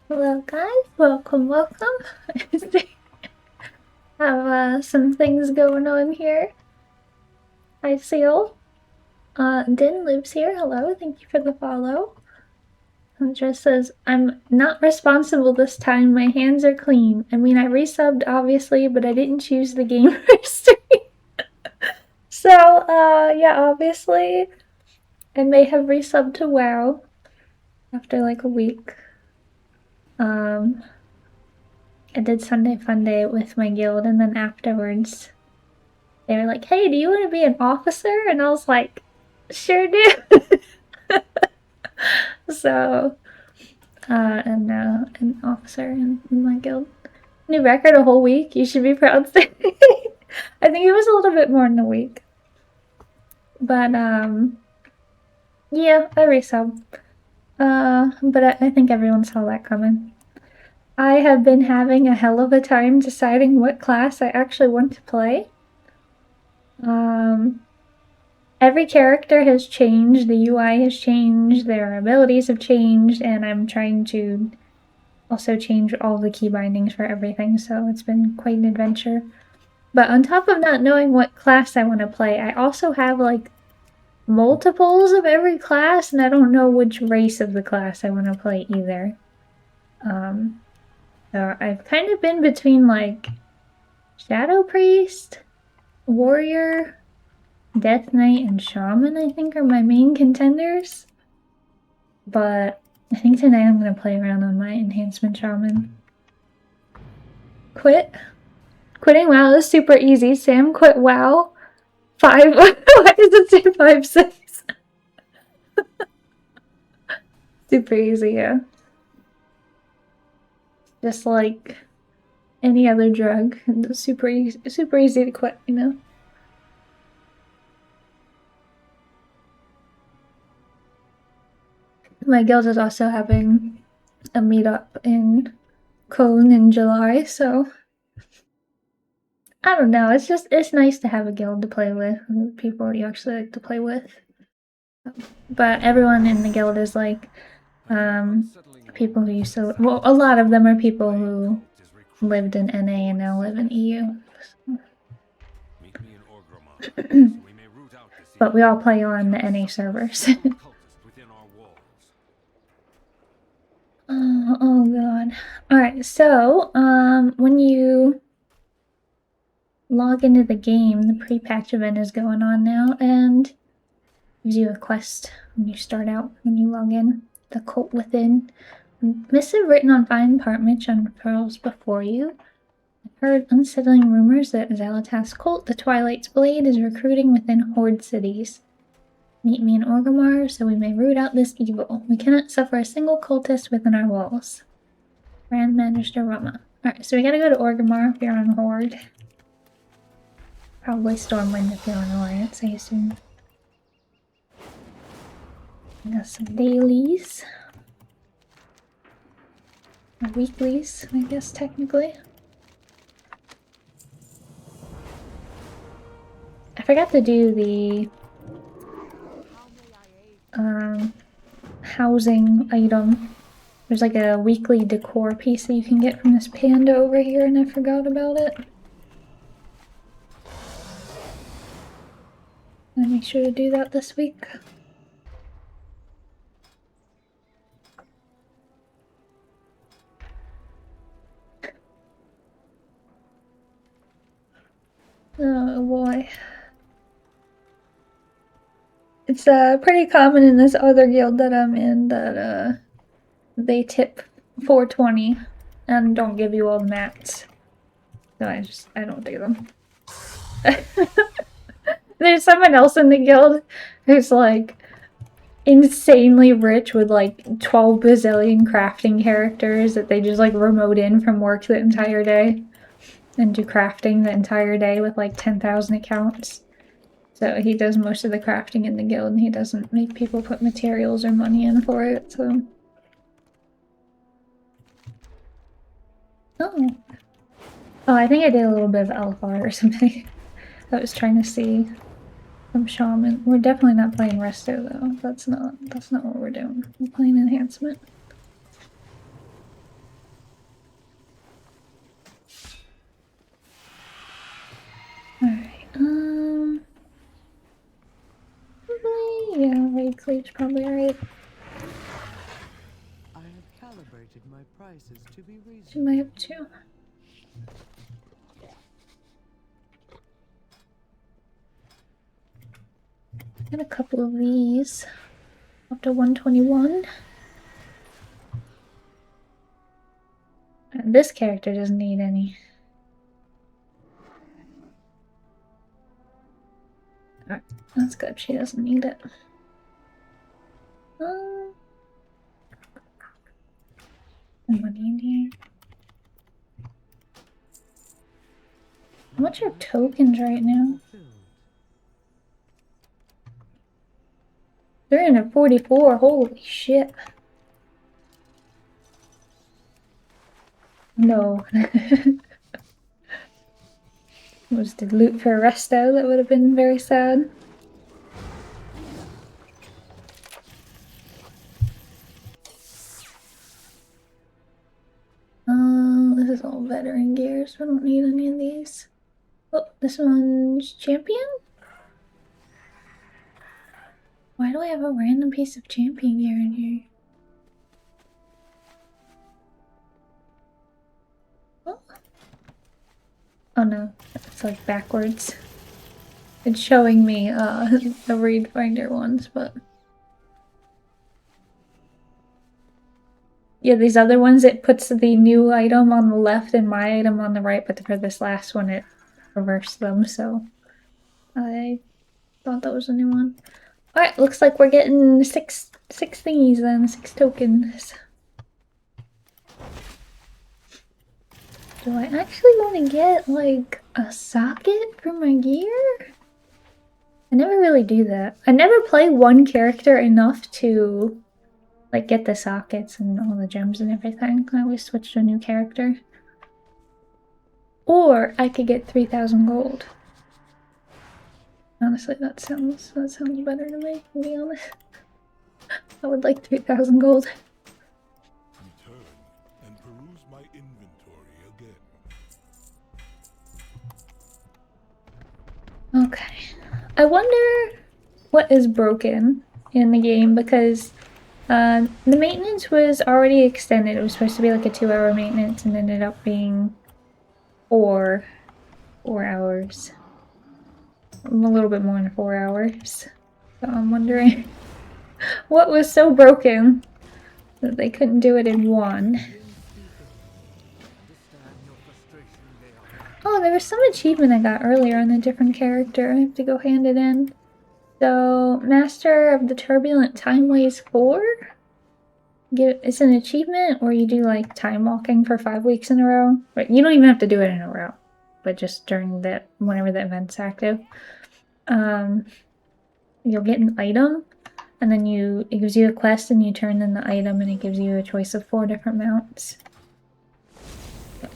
Hello guys, welcome. Have some things going on here. Hi Seal. Din lives here. Hello, thank you for the follow. And just says, I'm not responsible this time. My hands are clean. I mean, I resubbed obviously, but I didn't choose the game history. So, yeah, obviously, I may have resubbed to WoW after like a week. I did Sunday Funday with my guild, and then afterwards, they were like, hey, do you want to be an officer? And I was like, sure do. So, I'm now an officer in my guild. New record a whole week. You should be proud. I think it was a little bit more than a week. But, yeah, I resub. But I think everyone saw that coming. I have been having a hell of a time deciding what class I actually want to play. Every character has changed, the UI has changed, their abilities have changed, and I'm trying to also change all the key bindings for everything, so it's been quite an adventure. But on top of not knowing what class I want to play, I also have like multiples of every class, and I don't know which race of the class I want to play either. So I've kind of been between like Shadow Priest, Warrior, Death Knight, and Shaman, I think, are my main contenders. But I think tonight I'm gonna play around on my Enhancement Shaman. Quitting WoW is super easy. Sam quit WoW. Why does it say 5-6? Super easy, yeah. Just like any other drug. Super easy to quit, you know? My guild is also having a meetup in Cologne in July, so I don't know. It's nice to have a guild to play with, people you actually like to play with. But everyone in the guild is like people who used to. Well, a lot of them are people who lived in NA and now live in EU. But we all play on the NA servers. Oh god. Alright, so when you log into the game, the pre-patch event is going on now, and gives you a quest when you start out, when you log in. The Cult Within. Missive written on fine parchment on pearls before you. I've heard unsettling rumors that Xalatath's cult, the Twilight's Blade, is recruiting within Horde cities. Meet me in Orgrimmar so we may root out this evil. We cannot suffer a single cultist within our walls. Grand Magister Rama. Alright, so we gotta go to Orgrimmar if you're on Horde. Probably Stormwind if you're on Alliance, I assume. We got some dailies. Or weeklies, I guess, technically. I forgot to do the housing item. There's like a weekly decor piece that you can get from this panda over here, and I forgot about it. I'll make sure to do that this week. Oh boy. It's pretty common in this other guild that I'm in that they tip 420 and don't give you all the mats. So I don't do them. There's someone else in the guild who's like insanely rich with like 12 bazillion crafting characters that they just like remote in from work the entire day and do crafting the entire day with like 10,000 accounts. So he does most of the crafting in the guild, and he doesn't make people put materials or money in for it, so... Oh. Oh, I think I did a little bit of Alphar or something. I was trying to see some Shaman. We're definitely not playing Resto, though. That's not what we're doing. We're playing Enhancement. is probably right. I have calibrated my prices to be reasonable. What am I up to? Got a couple of these. Up to 121. This character doesn't need any. Alright, that's good. She doesn't need it. Money in here. What's your tokens right now? 344. Holy shit. No. Was the loot for Resto? That would have been very sad. This is all veteran gear, so I don't need any of these. Oh, this one's champion? Why do I have a random piece of champion gear in here? Oh, oh no, it's like backwards. It's showing me the Read Finder ones, but yeah, these other ones, it puts the new item on the left and my item on the right, but for this last one, it reversed them, so I thought that was a new one. Alright, looks like we're getting six thingies then, 6 tokens. Do I actually want to get, like, a socket for my gear? I never really do that. I never play one character enough to, like, get the sockets and all the gems and everything. I always switch to a new character. Or I could get 3,000 gold. Honestly, that sounds better to me, to be honest. I would like 3,000 gold. Return and peruse my inventory again. Okay. I wonder what is broken in the game, because the maintenance was already extended. It was supposed to be like a 2-hour maintenance and ended up being 4 hours. A little bit more than 4 hours. So I'm wondering what was so broken that they couldn't do it in 1. Oh, there was some achievement I got earlier on a different character. I have to go hand it in. So, Master of the Turbulent Timeways 4? It's an achievement where you do like time walking for 5 weeks in a row. But you don't even have to do it in a row, but just during that, whenever the event's active. You'll get an item, and then it gives you a quest, and you turn in the item, and it gives you a choice of 4 different mounts. So,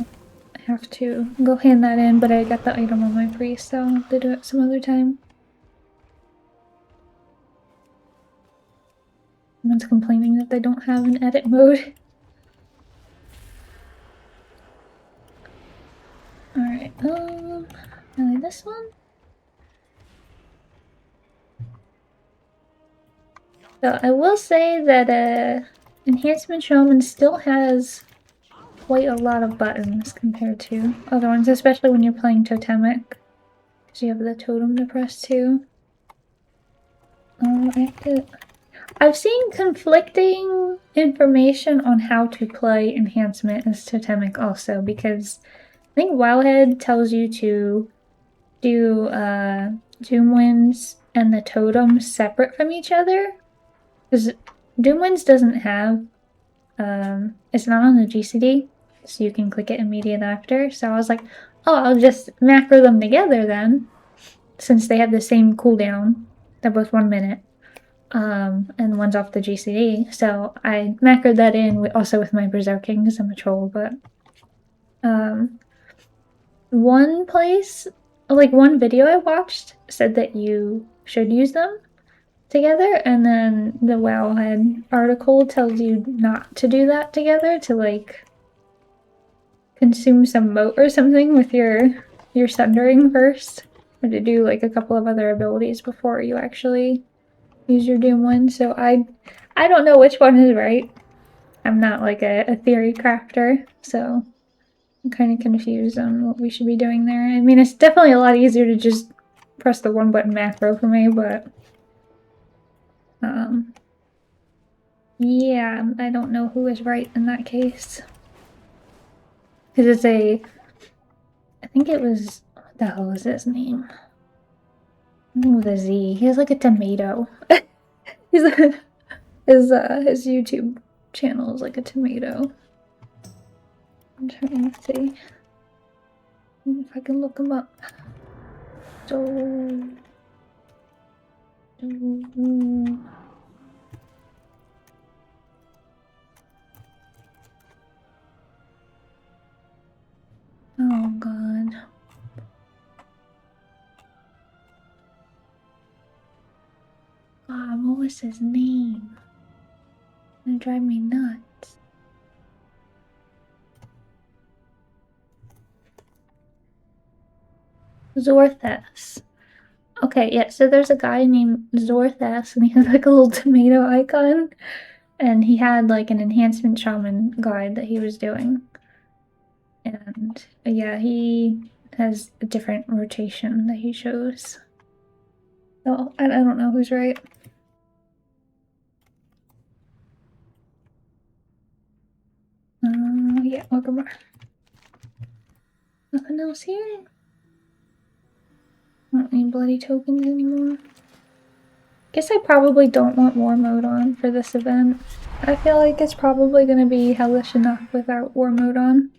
I have to go hand that in, but I got the item on my priest, so I'll have to do it some other time. Someone's complaining that they don't have an edit mode. Alright, really this one? So I will say that Enhancement Shaman still has quite a lot of buttons compared to other ones, especially when you're playing Totemic, because you have the totem to press too. I've seen conflicting information on how to play Enhancement as Totemic also, because I think Wowhead tells you to do Doomwinds and the totems separate from each other, because Doomwinds doesn't have, it's not on the GCD, so you can click it immediately after. So I was like, oh, I'll just macro them together then, since they have the same cooldown. They're both 1 minute, and one's off the GCD. So I macroed that in also with my Berserking, because I'm a troll, but one video I watched said that you should use them together, and then the Wowhead article tells you not to do that together, to like consume some moat or something with your sundering first, or to do like a couple of other abilities before you actually use your Doom one, so I don't know which one is right. I'm not like a theory crafter, so I'm kind of confused on what we should be doing there. I mean, it's definitely a lot easier to just press the one button macro for me, but yeah, I don't know who is right in that case. Because it's I think it was, what the hell is his name? Something with a Z. He has like a tomato. His YouTube channel is like a tomato. I'm trying to see if I can look him up. Oh god. God, what was his name? It's gonna drive me nuts. Zorthas. Okay, yeah, so there's a guy named Zorthas, and he has like a little tomato icon, and he had like an Enhancement Shaman guide that he was doing. And yeah, he has a different rotation that he shows. So I don't know who's right. Yeah, welcome more. Nothing else here? I don't need bloody tokens anymore. Guess I probably don't want war mode on for this event. I feel like it's probably gonna be hellish enough without war mode on.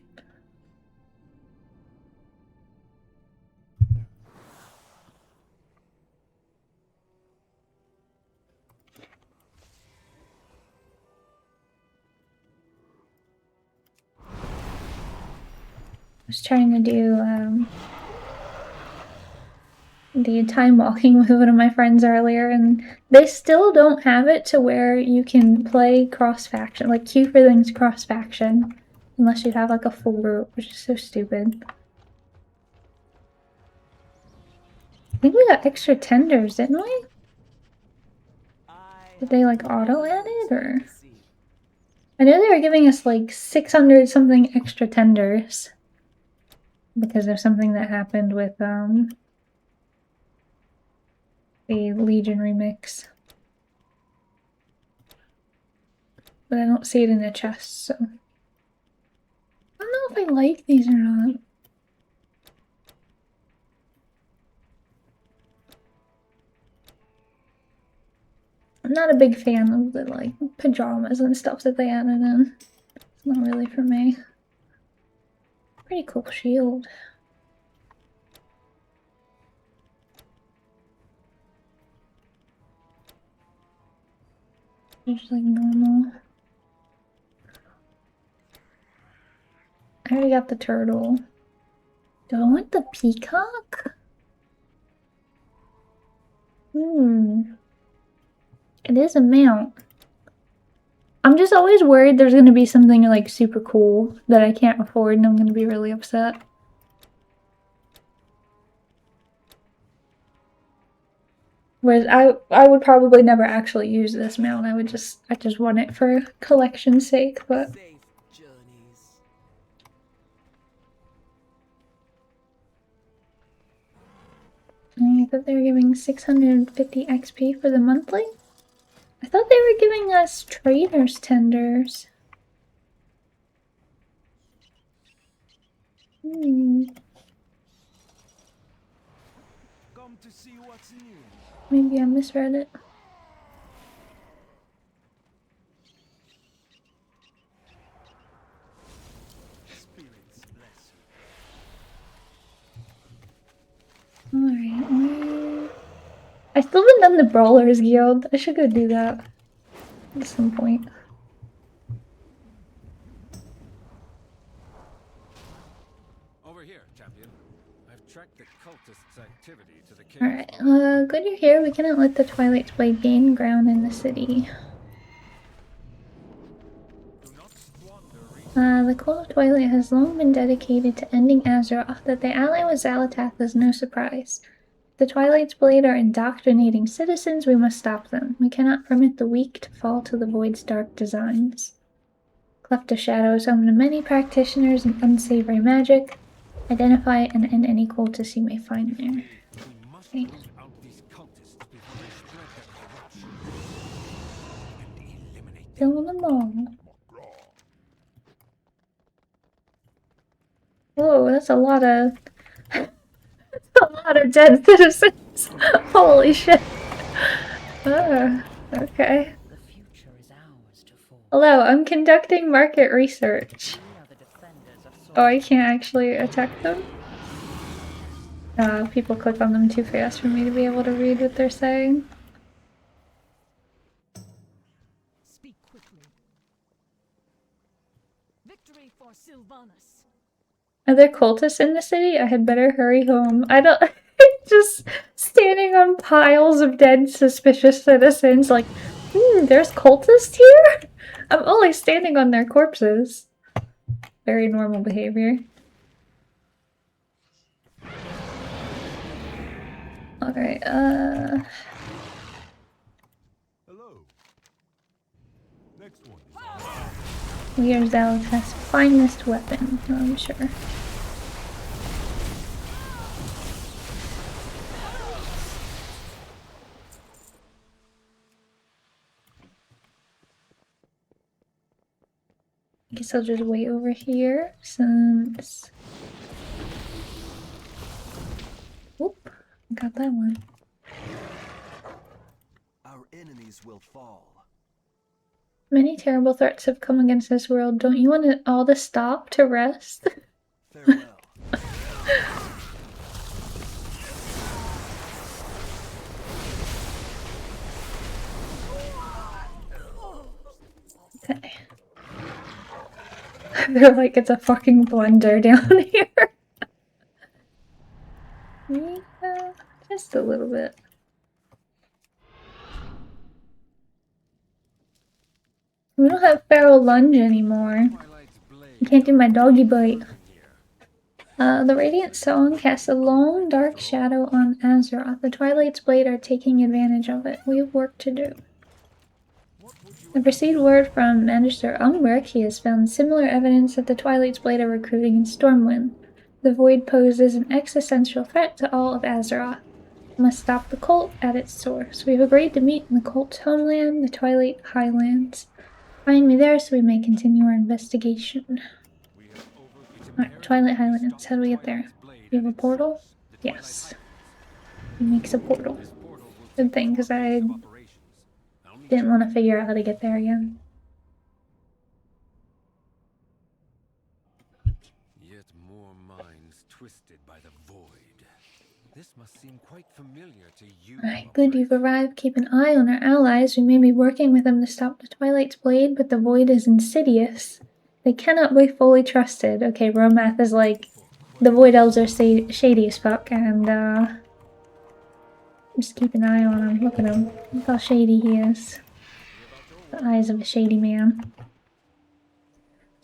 I was trying to do the time walking with one of my friends earlier, and they still don't have it to where you can play cross faction, like queue for things cross faction, unless you have like a full group, which is so stupid. I think we got extra tenders, didn't we? Did they like auto add it, or? I know they were giving us like 600 something extra tenders because of something that happened with the Legion remix. But I don't see it in the chest, so I don't know if I like these or not. I'm not a big fan of the like pajamas and stuff that they added in. It's not really for me. Pretty cool shield. Just like normal. I already got the turtle. Do I want the peacock? It is a mount. I'm just always worried there's gonna be something like super cool that I can't afford and I'm gonna be really upset. Whereas I would probably never actually use this mount. I just want it for collection's sake, but I thought they were giving 650 XP for the monthly? I thought they were giving us traders tenders. Come to see what's new. Maybe I misread it. Alright, I still haven't done the Brawlers Guild. I should go do that at some point. Over here, champion. I've tracked the cultists' activity to the cave. Alright, good you're here. We cannot let the Twilight's Blade gain ground in the city. The Call of Twilight has long been dedicated to ending Azeroth. That they ally with Xal'atath is no surprise. The Twilight's Blade are indoctrinating citizens. We must stop them. We cannot permit the weak to fall to the Void's dark designs. Cleft of Shadows, home to many practitioners and unsavory magic. Identify and end any cultists you may find there. Okay. Kill them all. Whoa, that's a lot of... a lot of dead citizens. Holy shit. Okay. Hello, I'm conducting market research. Oh, I can't actually attack them? People click on them too fast for me to be able to read what they're saying. Speak quickly. Victory for Sylvanas. Are there cultists in the city? I had better hurry home. I don't... just standing on piles of dead suspicious citizens like, there's cultists here? I'm only standing on their corpses. Very normal behavior. Alright, Hello. Next one is here's Zalatas' finest weapon, I'm sure. I guess I'll just wait over here since... Oop, got that one. Our enemies will fall. Many terrible threats have come against this world. Don't you want it all to stop to rest? Farewell. Okay. They're like, it's a fucking blender down here. Yeah, just a little bit. We don't have feral lunge anymore. I can't do my doggy bite. The Radiant Song casts a long, dark shadow on Azeroth. The Twilight's Blade are taking advantage of it. We have work to do. I've received word from Magister Umbrick. He has found similar evidence that the Twilight's Blade are recruiting in Stormwind. The Void poses an existential threat to all of Azeroth. We must stop the cult at its source. We have agreed to meet in the cult's homeland, the Twilight Highlands. Find me there so we may continue our investigation. Alright, Twilight Highlands. How do we get there? Do you have a portal? Yes. He makes a portal. Good thing, because I didn't want to figure out how to get there again. Yet more minds twisted by the void. This must seem quite familiar to you. Alright, good, you've arrived. Keep an eye on our allies. We may be working with them to stop the Twilight's Blade, but the void is insidious. They cannot be fully trusted. Okay, Romath is like, the Void Elves are shady as fuck, and just keep an eye on him. Look at him. Look how shady he is. The eyes of a shady man.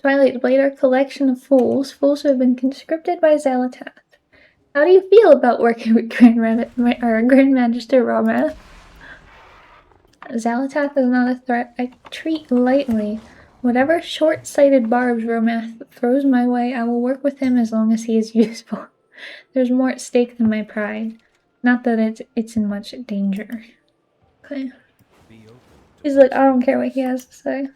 Twilight's Blade are a collection of fools. Fools who have been conscripted by Zalatath. How do you feel about working with Grand Magister Romath? Zalatath is not a threat I treat lightly. Whatever short-sighted barbs Romath throws my way, I will work with him as long as he is useful. There's more at stake than my pride. Not that it's in much danger. Okay. He's like, I don't care what he has to say.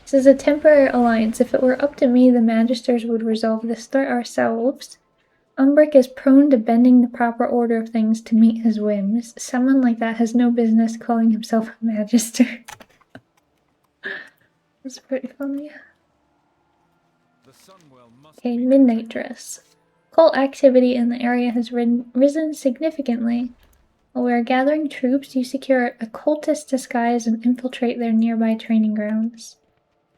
This is a temporary alliance. If it were up to me, the Magisters would resolve this threat ourselves. Umbrick is prone to bending the proper order of things to meet his whims. Someone like that has no business calling himself a Magister. That's pretty funny. Okay, Midnight Dress. Cult activity in the area has risen significantly. While we are gathering troops, you secure a cultist disguise and infiltrate their nearby training grounds.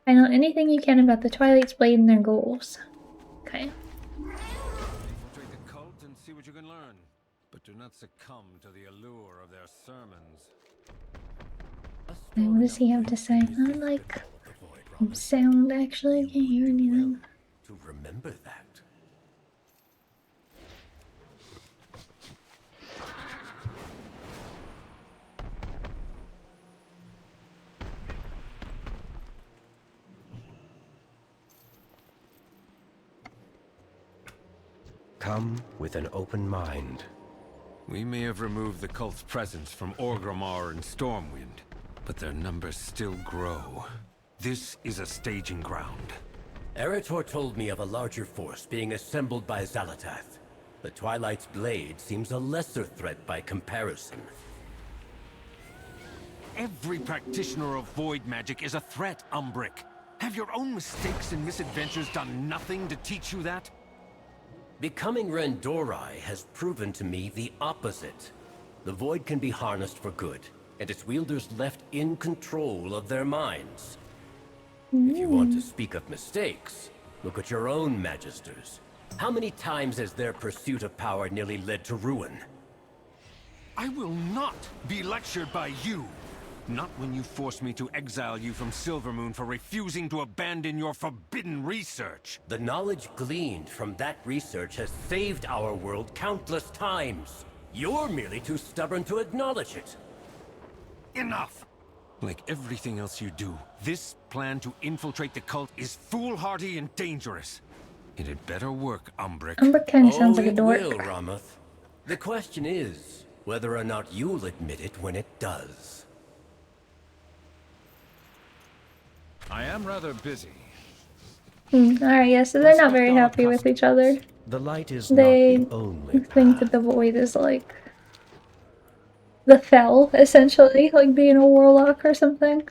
Find out anything you can about the Twilight's Blade and their goals. Okay. Infiltrate the cult and see what you can learn, but do not succumb to the allure of their sermons. Okay, what does he have to say? I like sound actually. I can't hear anything. To remember remember that. Come with an open mind. We may have removed the cult's presence from Orgrimmar and Stormwind, but their numbers still grow. This is a staging ground. Eretor told me of a larger force being assembled by Xalatath. The Twilight's blade seems a lesser threat by comparison. Every practitioner of void magic is a threat, Umbric. Have your own mistakes and misadventures done nothing to teach you that? Becoming Rendorai has proven to me the opposite. The void can be harnessed for good, and its wielders left in control of their minds. If you want to speak of mistakes, look at your own magisters. How many times has their pursuit of power nearly led to ruin? I will not be lectured by you. Not when you force me to exile you from Silvermoon for refusing to abandon your forbidden research. The knowledge gleaned from that research has saved our world countless times. You're merely too stubborn to acknowledge it. Enough! Like everything else you do, this plan to infiltrate the cult is foolhardy and dangerous. It had better work, Umbric. Umbric kind of sounds like a it dork. will, Ramath. The question is whether or not you'll admit it when it does. I am rather busy. Alright, yeah, so they're not very happy with each other. The light is They not the only think that the void is like the fell, essentially, like being a warlock or something.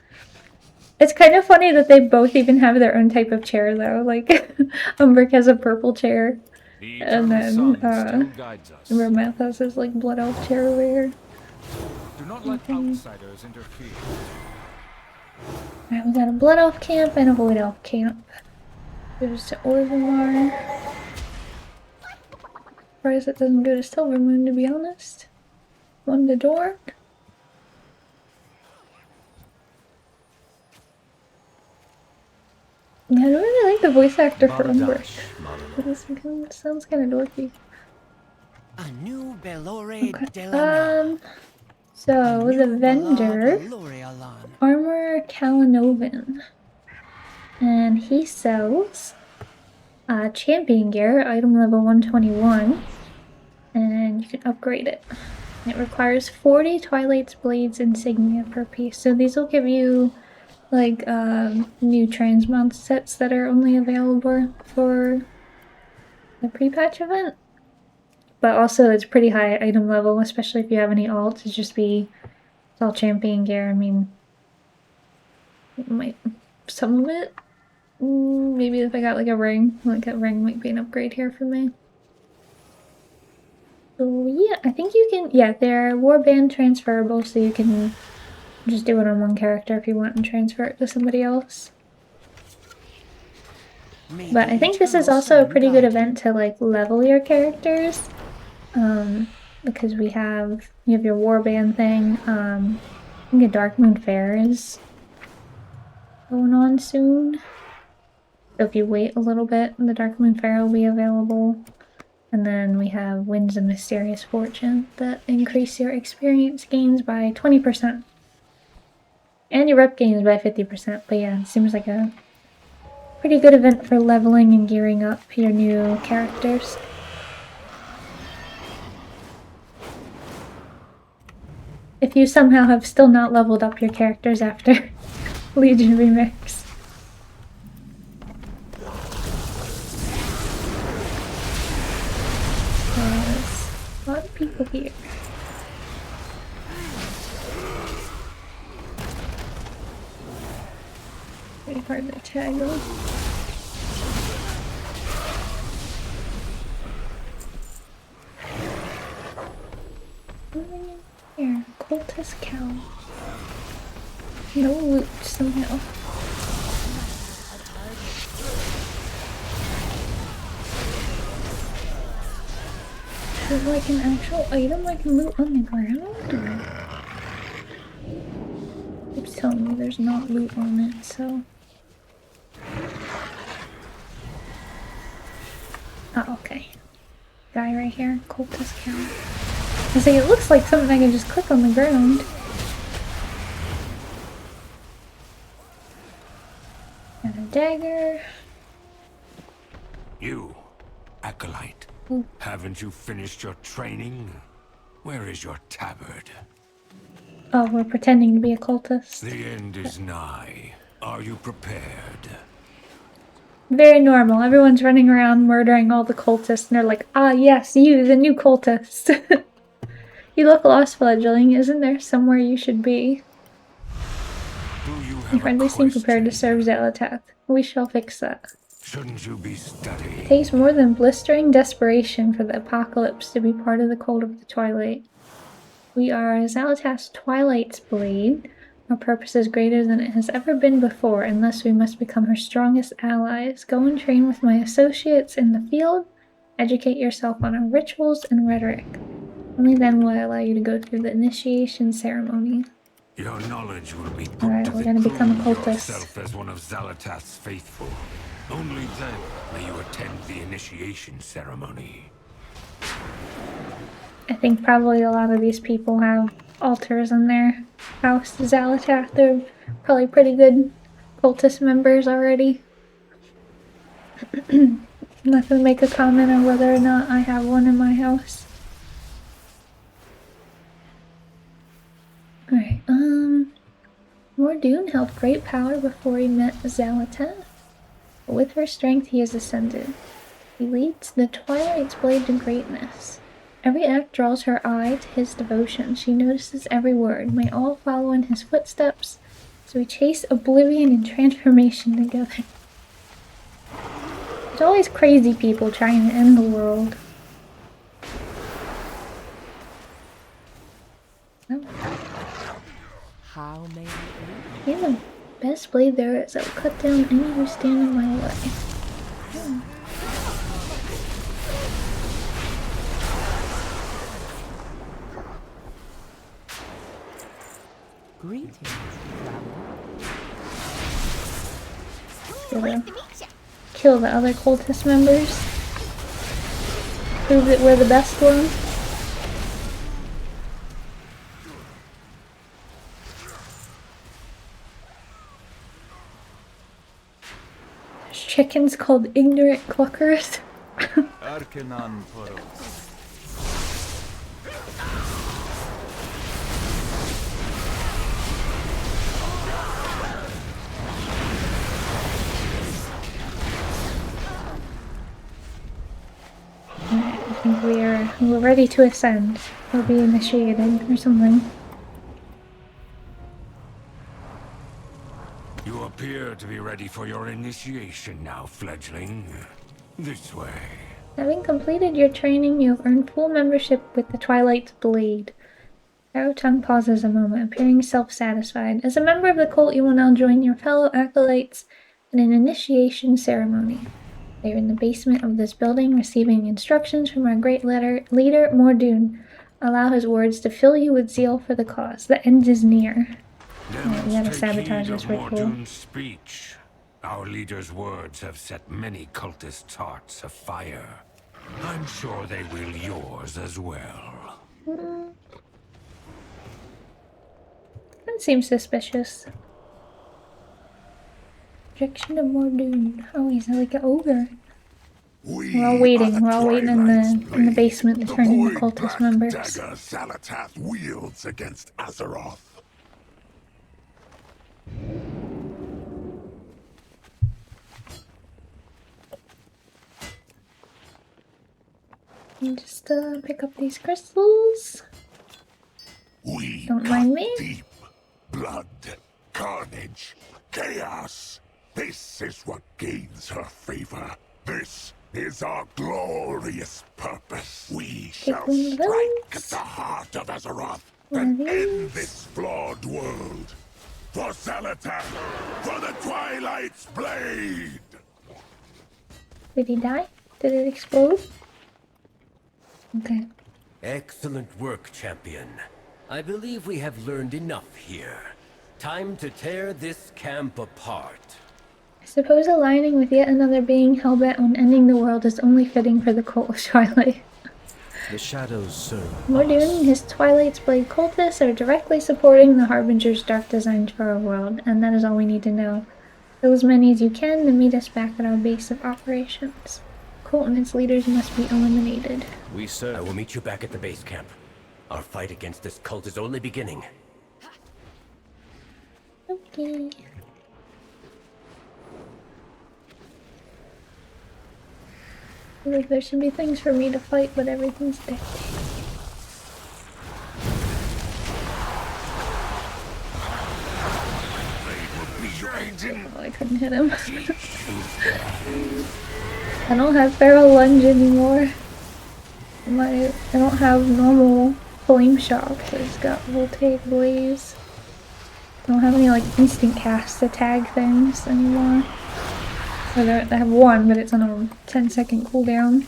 It's kind of funny that they both even have their own type of chair, though. Like, Umbric has a purple chair, and then Romath has his like blood elf chair over here. Do not let outsiders interfere. Alright, we got a blood elf camp and a void elf camp. Goes to Orgrimmar. Surprised it doesn't go to Silvermoon, to be honest. On the door. Yeah, I don't really like the voice actor for Umbric. It sounds kind of dorky. A new Belore Okay. So the vendor, Armor Kalanovan, and he sells champion gear, item level 121, and you can upgrade it. It requires 40 Twilight's Blades insignia per piece, so these will give you like new transmount sets that are only available for the pre-patch event. But also it's pretty high item level, especially if you have any alts. It's all champion gear. I mean, some of it. Maybe if I got like a ring might be an upgrade here for me. So yeah, I think you can, they're warband transferable, so you can just do it on one character if you want and transfer it to somebody else. But I think this is also a pretty good event to like level your characters. Because you have your warband thing. I think a Darkmoon Fair is going on soon. So if you wait a little bit, the Darkmoon Fair will be available. And then we have Winds of Mysterious Fortune that increase your experience gains by 20%. And your rep gains by 50%. But yeah, it seems like a pretty good event for leveling and gearing up your new characters. If you somehow have still not leveled up your characters after Legion Remix. There's a lot of people here. Pretty hard to tag them. Here, cultist cow. No loot somehow. Is there like an actual item I can loot on the ground? It's telling me there's not loot on it, so. guy right here. Cultist count. I say it looks like something I can just click on the ground. Got a dagger. You, acolyte. Ooh. Haven't you finished your training? Where is your tabard? Oh, we're pretending to be a cultist. The end is nigh. Are you prepared? Very normal. Everyone's running around murdering all the cultists, and they're like, ah, yes, you, the new cultist. You look lost, fledgling. Isn't there somewhere you should be? Do you Your have friendly a seem prepared to question? serve Xalatath. We shall fix that. Shouldn't you be studying? It takes more than blistering desperation for the apocalypse to be part of the cult of the Twilight. We are Xalatath's Twilight's blade. Our purpose is greater than it has ever been before, and thus we must become her strongest allies. Go and train with my associates in the field. Educate yourself on our rituals and rhetoric. Only then will I allow you to go through the initiation ceremony. Your knowledge will be put Alright, to we're the gonna become a prove cultist. yourself as one of Xalatath's faithful. Only then may you attend the initiation ceremony. I think probably a lot of these people have altars in their house to Xalatath. They're probably pretty good cultist members already. I'm not gonna make a comment on whether or not I have one in my house. Alright, Mordoon held great power before he met Xalatath. But with her strength he has ascended. He leads the Twilight's blade to greatness. Every act draws her eye to his devotion. She notices every word. May all follow in his footsteps, so we chase oblivion and transformation together. There's always crazy people trying to end the world. Oh. How may I aid? You're the best blade there is. I will cut down any who stand in my way. Oh. Greetings, Gonna kill the other cultist members. Prove that we're the best one. There's chickens called ignorant cluckers. Arcanon Poros. I think we're ready to ascend. Or be initiated or something. You appear to be ready for your initiation now, fledgling. This way. Having completed your training, you have earned full membership with the Twilight's Blade. Arrow Tongue pauses a moment, appearing self-satisfied. As a member of the cult, you will now join your fellow acolytes in an initiation ceremony. They are in the basement of this building, receiving instructions from our great leader, Mordoon. Allow his words to fill you with zeal for the cause. The end is near. Oh, we gotta sabotage this ritual. Mordoon's speech. Our leader's words have set many cultists' hearts afire. I'm sure they will yours as well. That seems suspicious. Projection of Mordoon. Oh, he's like an ogre. We're all waiting. We're all waiting in the basement to turn into cultist members. Dagger Xalatath wields against Azeroth. And just pick up these crystals. We Don't cut mind me. deep. Blood, carnage, chaos. This is what gains her favor. This is our glorious purpose. We shall one of strike those. at the heart of Azeroth One and of end these. this flawed world. For Xalatath, for the Twilight's Blade! Did he die? Did it explode? Okay. Excellent work, champion. I believe we have learned enough here. Time to tear this camp apart. I suppose aligning with yet another being hellbent on ending the world is only fitting for the cult of Twilight. The shadows serve We're doing his Twilight's Blade cultists are directly supporting the Harbinger's dark designs for our world, and that is all we need to know. Kill as many as you can to meet us back at our base of operations. Cult and its leaders must be eliminated. we serve. I will meet you back at the base camp. Our fight against this cult is only beginning. Okay. Like there should be things for me to fight, but everything's dead. Oh, I couldn't hit him. I don't have Feral Lunge anymore. I don't have normal Flame Shock, I just got Voltaic Blaze. I don't have any like instant cast to tag things anymore. I have one, but it's on a 10-second cooldown.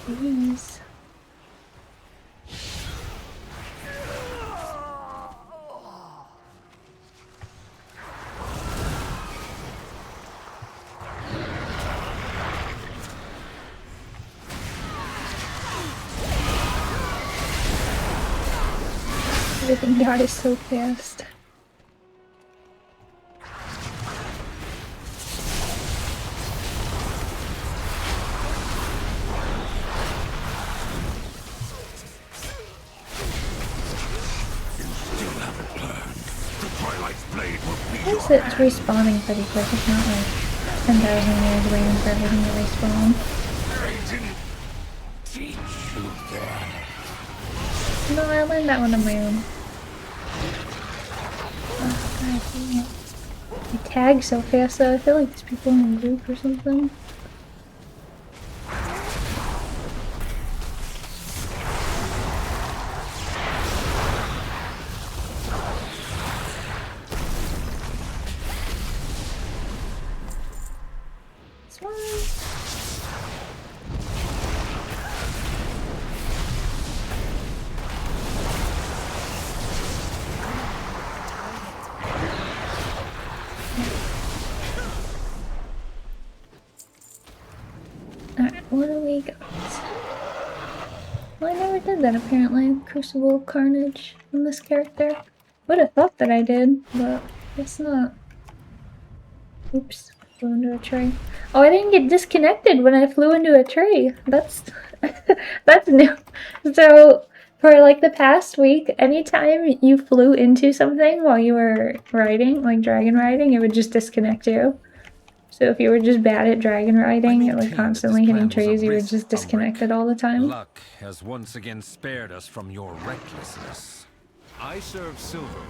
Jeez. Everything dies so fast. I guess it's respawning pretty quick, it's not like 10,000 years waiting for everything to respawn. No, I learned that one on my own. Oh, god dang it. I tag so fast though, I feel like there's people in a group or something. Alright, what do we got? Well, I never did that apparently. Crucible of Carnage on this character. Would have thought that I did, but guess not. Oops, flew into a tree. Oh, I didn't get disconnected when I flew into a tree. That's that's new. So for like the past week, anytime you flew into something while you were riding, like dragon riding, it would just disconnect you. So if you were just bad at dragon riding and like constantly hitting trees, you were just disconnected all the time. Luck has once again spared us from your recklessness. I serve Silver.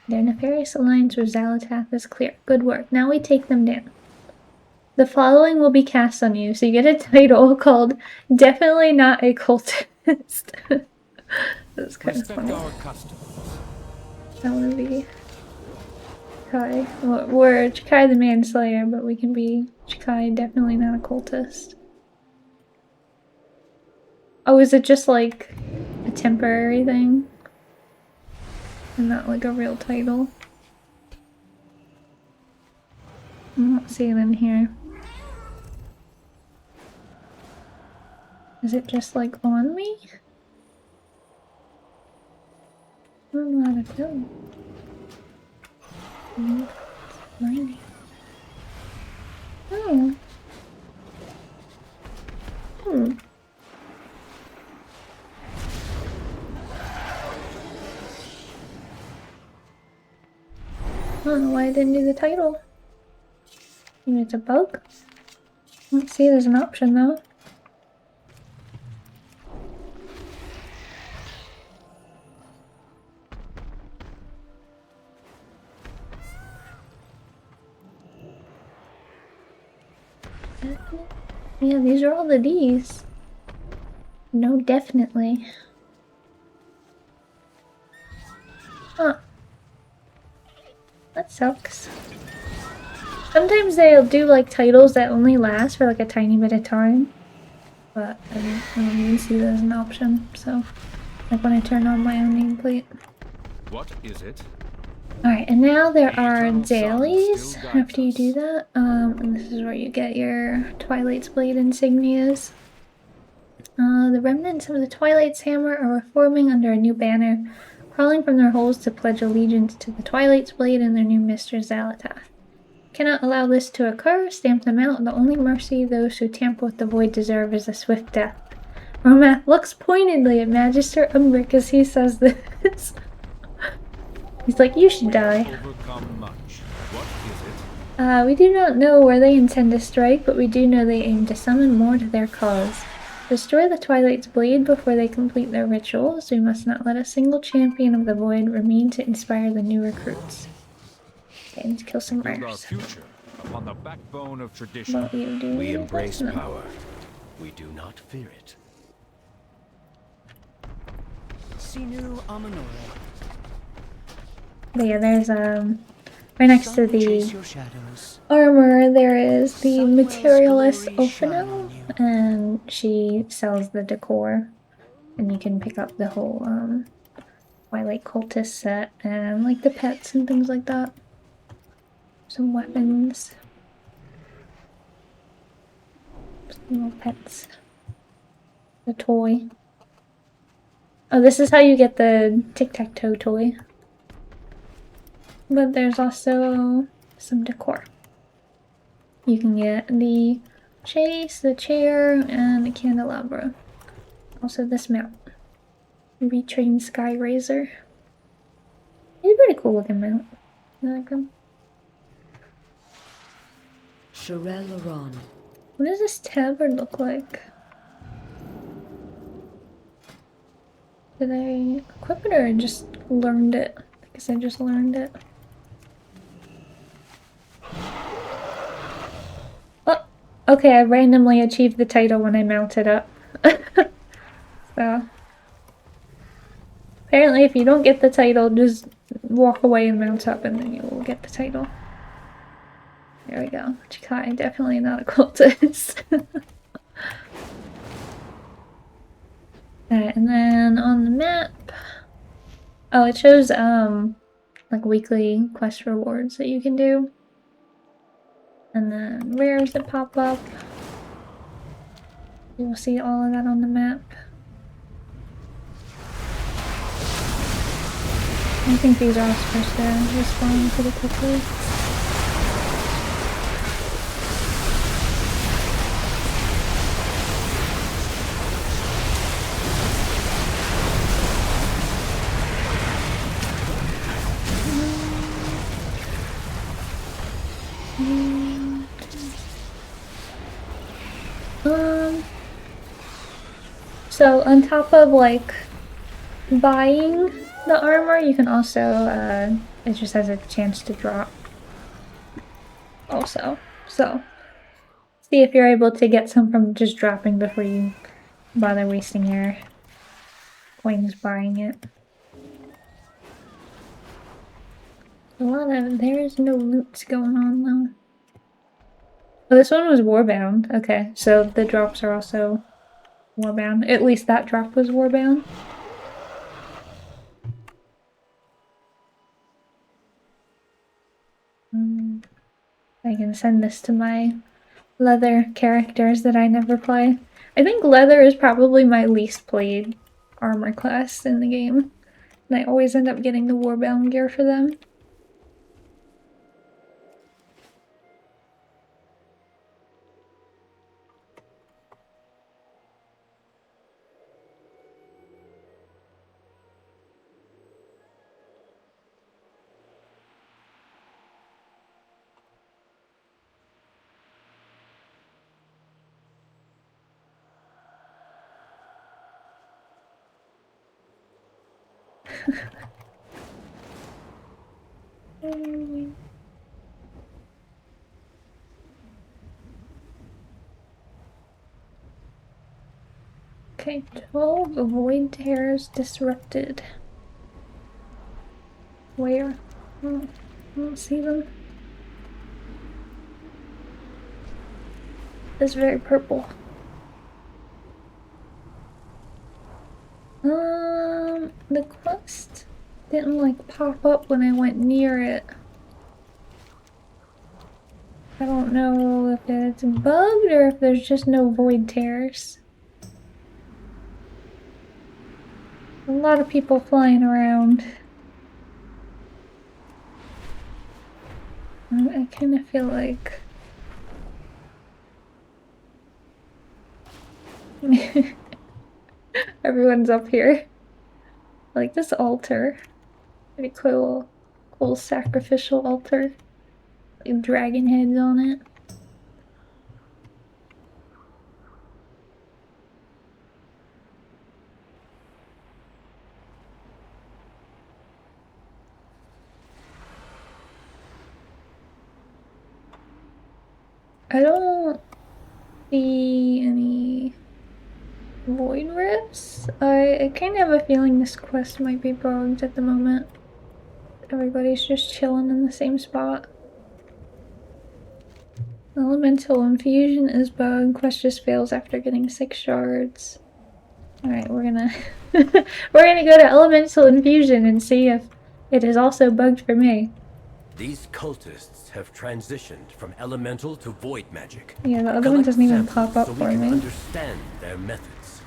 Their nefarious alliance with Xalatath is clear. Good work. Now we take them down. The following will be cast on you, so you get a title called Definitely Not a Cultist. That's kind of funny. Our customs. I want to be Chikai. Well, we're Chikai the Manslayer, but we can be Chikai Definitely Not a Cultist. Oh, is it just like a temporary thing? And not like a real title? I don't see it in here. Is it just like on me? I don't know how to do it. Mining. Oh. Hmm. I don't know why I didn't do the title. Maybe it's a bug? Let's see, there's an option though. Yeah, these are all the D's. No, definitely. Huh. That sucks. Sometimes they'll do like titles that only last for like a tiny bit of time. But I don't even see that as an option, so like when I turn on my own nameplate. What is it? Alright, and now there are dailies after you do that. And this is where you get your Twilight's Blade insignias. The remnants of the Twilight's Hammer are reforming under a new banner, crawling from their holes to pledge allegiance to the Twilight's Blade and their new mistress Zalatath. Cannot allow this to occur. Stamp them out. The only mercy those who tamper with the void deserve is a swift death. Romath looks pointedly at Magister Umbric as he says this. He's like, you should die. We do not know where they intend to strike, but we do know they aim to summon more to their cause. Destroy the Twilight's Blade before they complete their rituals. We must not let a single champion of the void remain to inspire the new recruits. Okay, let's kill some bears. Upon the backbone of tradition. What you do? We embrace power. We do not fear it. Sinu Amanora. But yeah, there's right next to the Chase your shadows. armor there is the materialist Ophino, and she sells the decor, and you can pick up the whole Twilight Cultist set and like the pets and things like that. Some weapons, some little pets, the toy. Oh, this is how you get the tic-tac-toe toy. But there's also some decor. You can get the chase, the chair, and the candelabra. Also this mount. Retrained Sky Razor. He's a pretty cool looking mount. I like him. Sherelle Laron. What does this tabard look like? Did I equip it or just learned it? I guess I just learned it. Oh, okay, I randomly achieved the title when I mounted up. So, apparently if you don't get the title, just walk away and mount up and then you will get the title. There we go. Chikai, definitely not a cultist. Alright, and then on the map... Oh, it shows, like weekly quest rewards that you can do. And then rares that pop up. You will see all of that on the map. I think these are all supposed to respawn pretty quickly. So on top of like buying the armor, you can also it just has a chance to drop also. So see if you're able to get some from just dropping before you bother wasting your coins buying it. There is no loot going on though. Oh, this one was warbound. Okay, so the drops are also warbound. At least that drop was warbound. I can send this to my leather characters that I never play. I think leather is probably my least played armor class in the game. And I always end up getting the warbound gear for them. Okay, 12 void tears disrupted. Where? I don't see them. It's very purple. The quest didn't like pop up when I went near it. I don't know if it's bugged or if there's just no void tears. A lot of people flying around. I kind of feel like everyone's up here. Like this altar. Pretty cool. Cool sacrificial altar. Like dragon heads on it. I don't see any void rifts. I kind of have a feeling this quest might be bugged at the moment. Everybody's just chilling in the same spot. Elemental infusion is bugged. Quest just fails after getting 6 shards. Alright, we're gonna we're gonna go to elemental infusion and see if it is also bugged for me. These cultists have transitioned from elemental to void magic. Yeah, the other one doesn't even pop up so for we can me. understand their methods.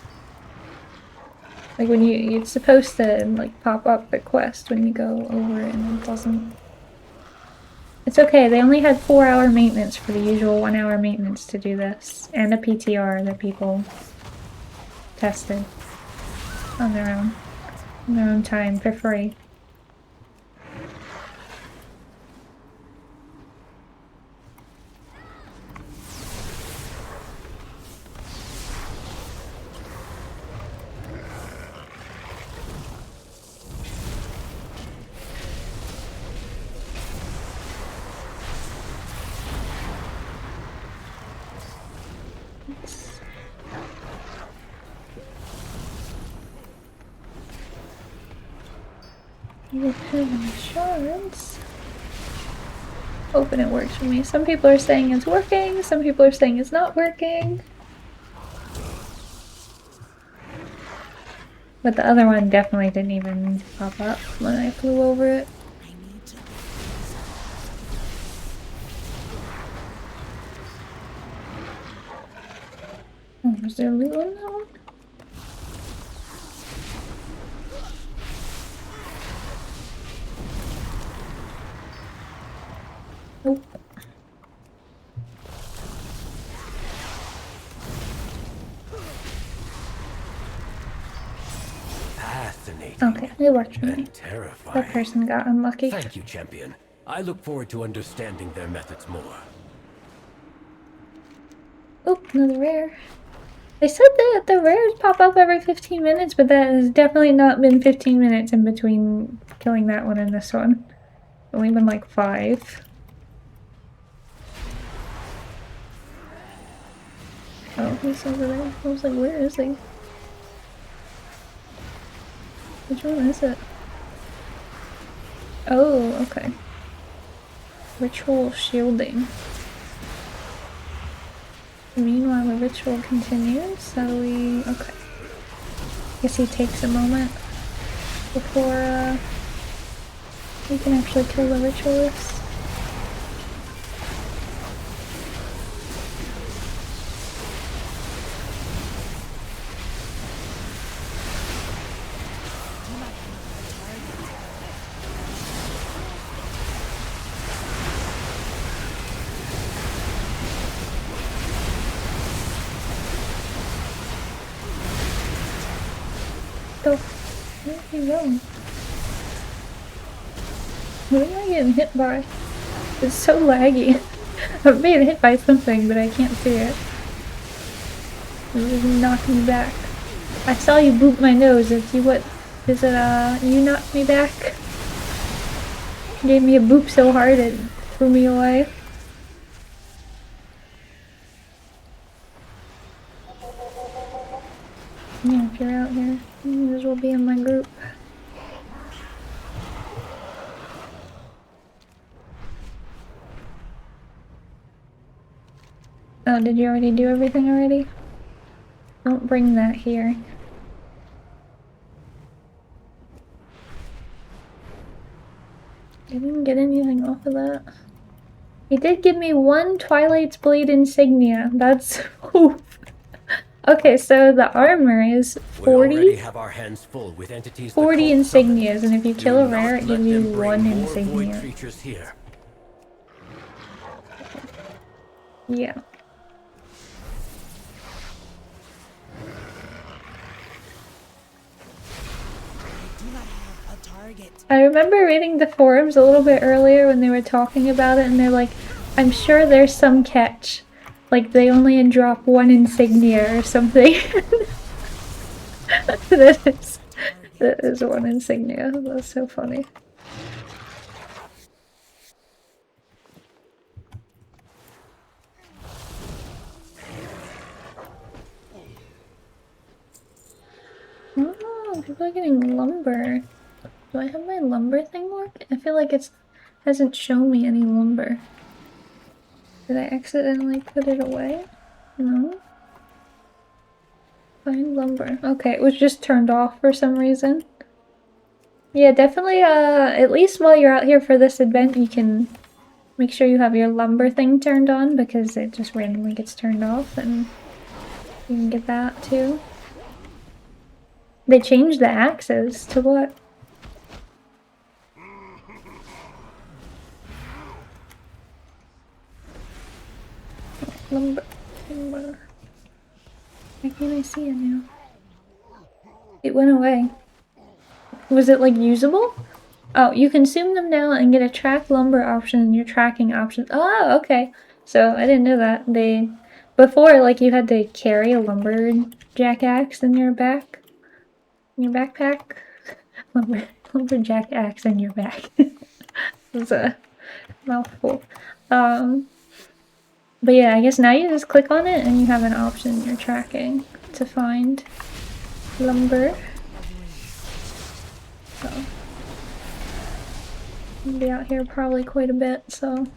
Like when it's supposed to like pop up the quest when you go over it and it doesn't. It's okay, they only had 4-hour maintenance for the usual 1-hour maintenance to do this. And a PTR that people tested on their own time for free. You don't have any shards. Hoping it works for me. Some people are saying it's working, some people are saying it's not working. But the other one definitely didn't even pop up when I flew over it. Oh, was there loot on that one? Nope. Fascinating. Okay, it worked for me. And terrifying. That person got unlucky. Thank you, champion. I look forward to understanding their methods more. Oop, another rare. They said that the rares pop up every 15 minutes, but that has definitely not been 15 minutes in between killing that one and this one. Only been like 5. Oh, he's over there. I was like, where is he? Which one is it? Oh, okay. Ritual shielding. Meanwhile, the ritual continues, so okay. Guess he takes a moment before, we can actually kill the ritualist. Where's he going? What am I getting hit by? It's so laggy. I'm being hit by something, but I can't see it. It just knocked me back. I saw you boop my nose. It's you what? Is it you knocked me back? Gave me a boop so hard it threw me away. Yeah, if you're out here, you might as well be in my group. Oh, did you already do everything already? Don't bring that here. I didn't get anything off of that. He did give me 1 Twilight's Blade insignia. That's okay, so the armor is 40. We already have our hands full with entities 40 the cult summoned. insignias, and if you kill Do a rare, not it let gives you them bring 1 more insignia. void creatures here. Yeah. I remember reading the forums a little bit earlier when they were talking about it, and they're like, I'm sure there's some catch. Like, they only drop 1 insignia or something. that is 1 insignia. That's so funny. Oh, people are getting lumber. Do I have my lumber thing work? I feel like it hasn't shown me any lumber. Did I accidentally put it away? No. Find lumber. Okay, it was just turned off for some reason. Yeah, definitely, at least while you're out here for this event, you can make sure you have your lumber thing turned on, because it just randomly gets turned off, and you can get that too. They changed the axes to what? Lumber. Why can't I see it now? It went away. Was it like usable? Oh, you consume them now and get a track lumber option in your tracking options. Oh, okay. So I didn't know that. Before, like, you had to carry a lumberjack axe in your backpack. Lumberjack axe in your back. It's a mouthful. But yeah, I guess now you just click on it and you have an option in your tracking to find lumber. So I'll be out here probably quite a bit, so you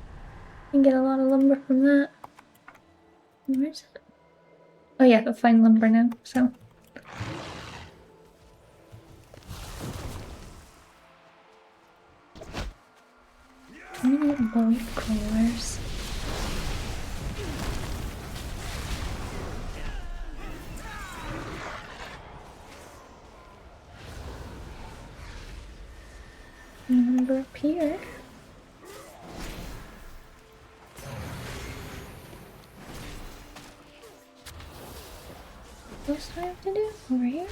can get a lot of lumber from that. Where's it? Oh yeah, I'll find lumber now, so. Can we get both crawlers? Lumber up here. What else do I have to do? Over here?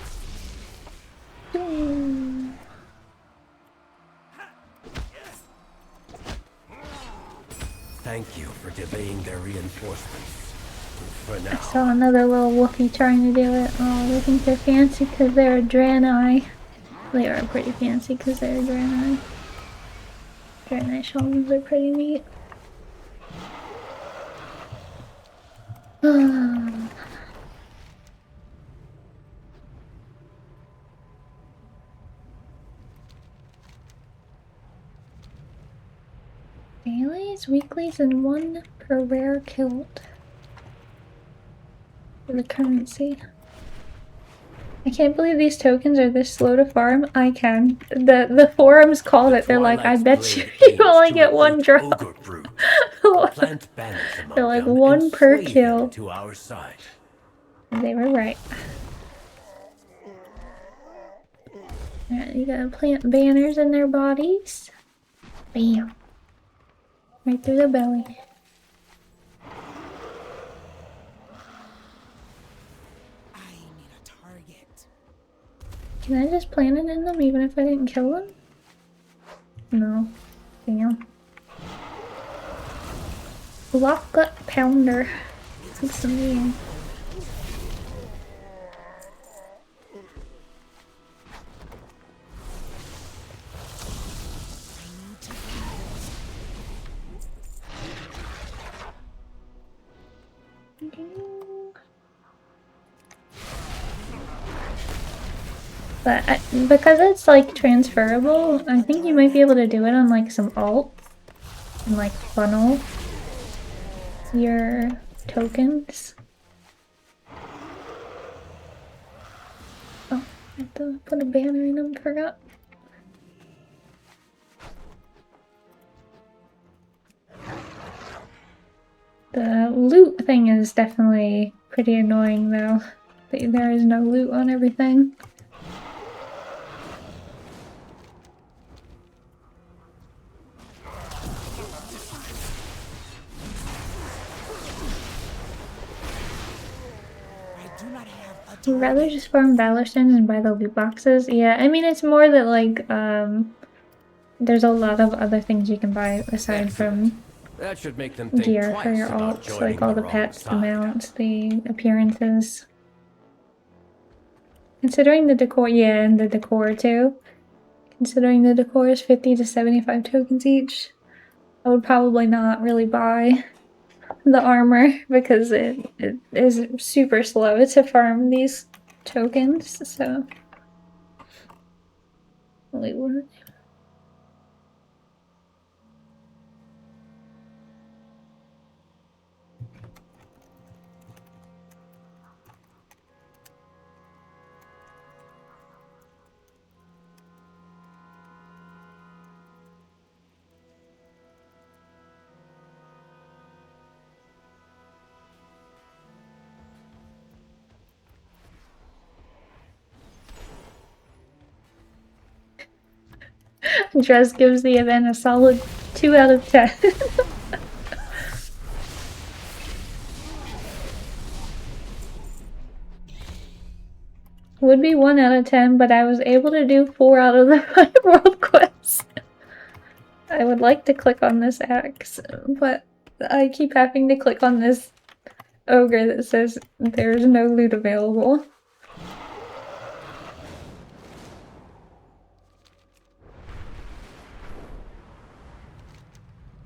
Ooh. Thank you for delaying their reinforcements. For now. I saw another little woofie trying to do it. Oh, they think they're fancy because they're a Draenei. They are pretty fancy because they're a Draenei. Draenei shamans are pretty neat. Dailies, weeklies, and 1 per rare killed. For the currency. I can't believe these tokens are this slow to farm. I can. The forums called it. They're like, I bet you only get 1 drop. They're like 1 per kill. To our side. They were right. Alright, you gotta plant banners in their bodies. Bam. Right through the belly. Can I just plant it in them even if I didn't kill them? No. Damn. Block gut pounder. What's the mean? But because it's like transferable, I think you might be able to do it on like some alts and like funnel your tokens. Oh, I have to put a banner in them, forgot. The loot thing is definitely pretty annoying though. There is no loot on everything. I'd rather just farm Valor Stones and buy the loot boxes. Yeah, I mean it's more that like there's a lot of other things you can buy aside from That should make them think gear for twice your about alts, joining like all the wrong pets, the side. mounts, the appearances. Considering the decor, yeah, and the decor too. Considering the decor is 50 to 75 tokens each, I would probably not really buy the armor because it is super slow to farm these tokens, so. Wait, what? Dress gives the event a solid 2 out of 10. Would be 1 out of 10, but I was able to do 4 out of the 5 world quests. I would like to click on this axe, but I keep having to click on this ogre that says there's no loot available.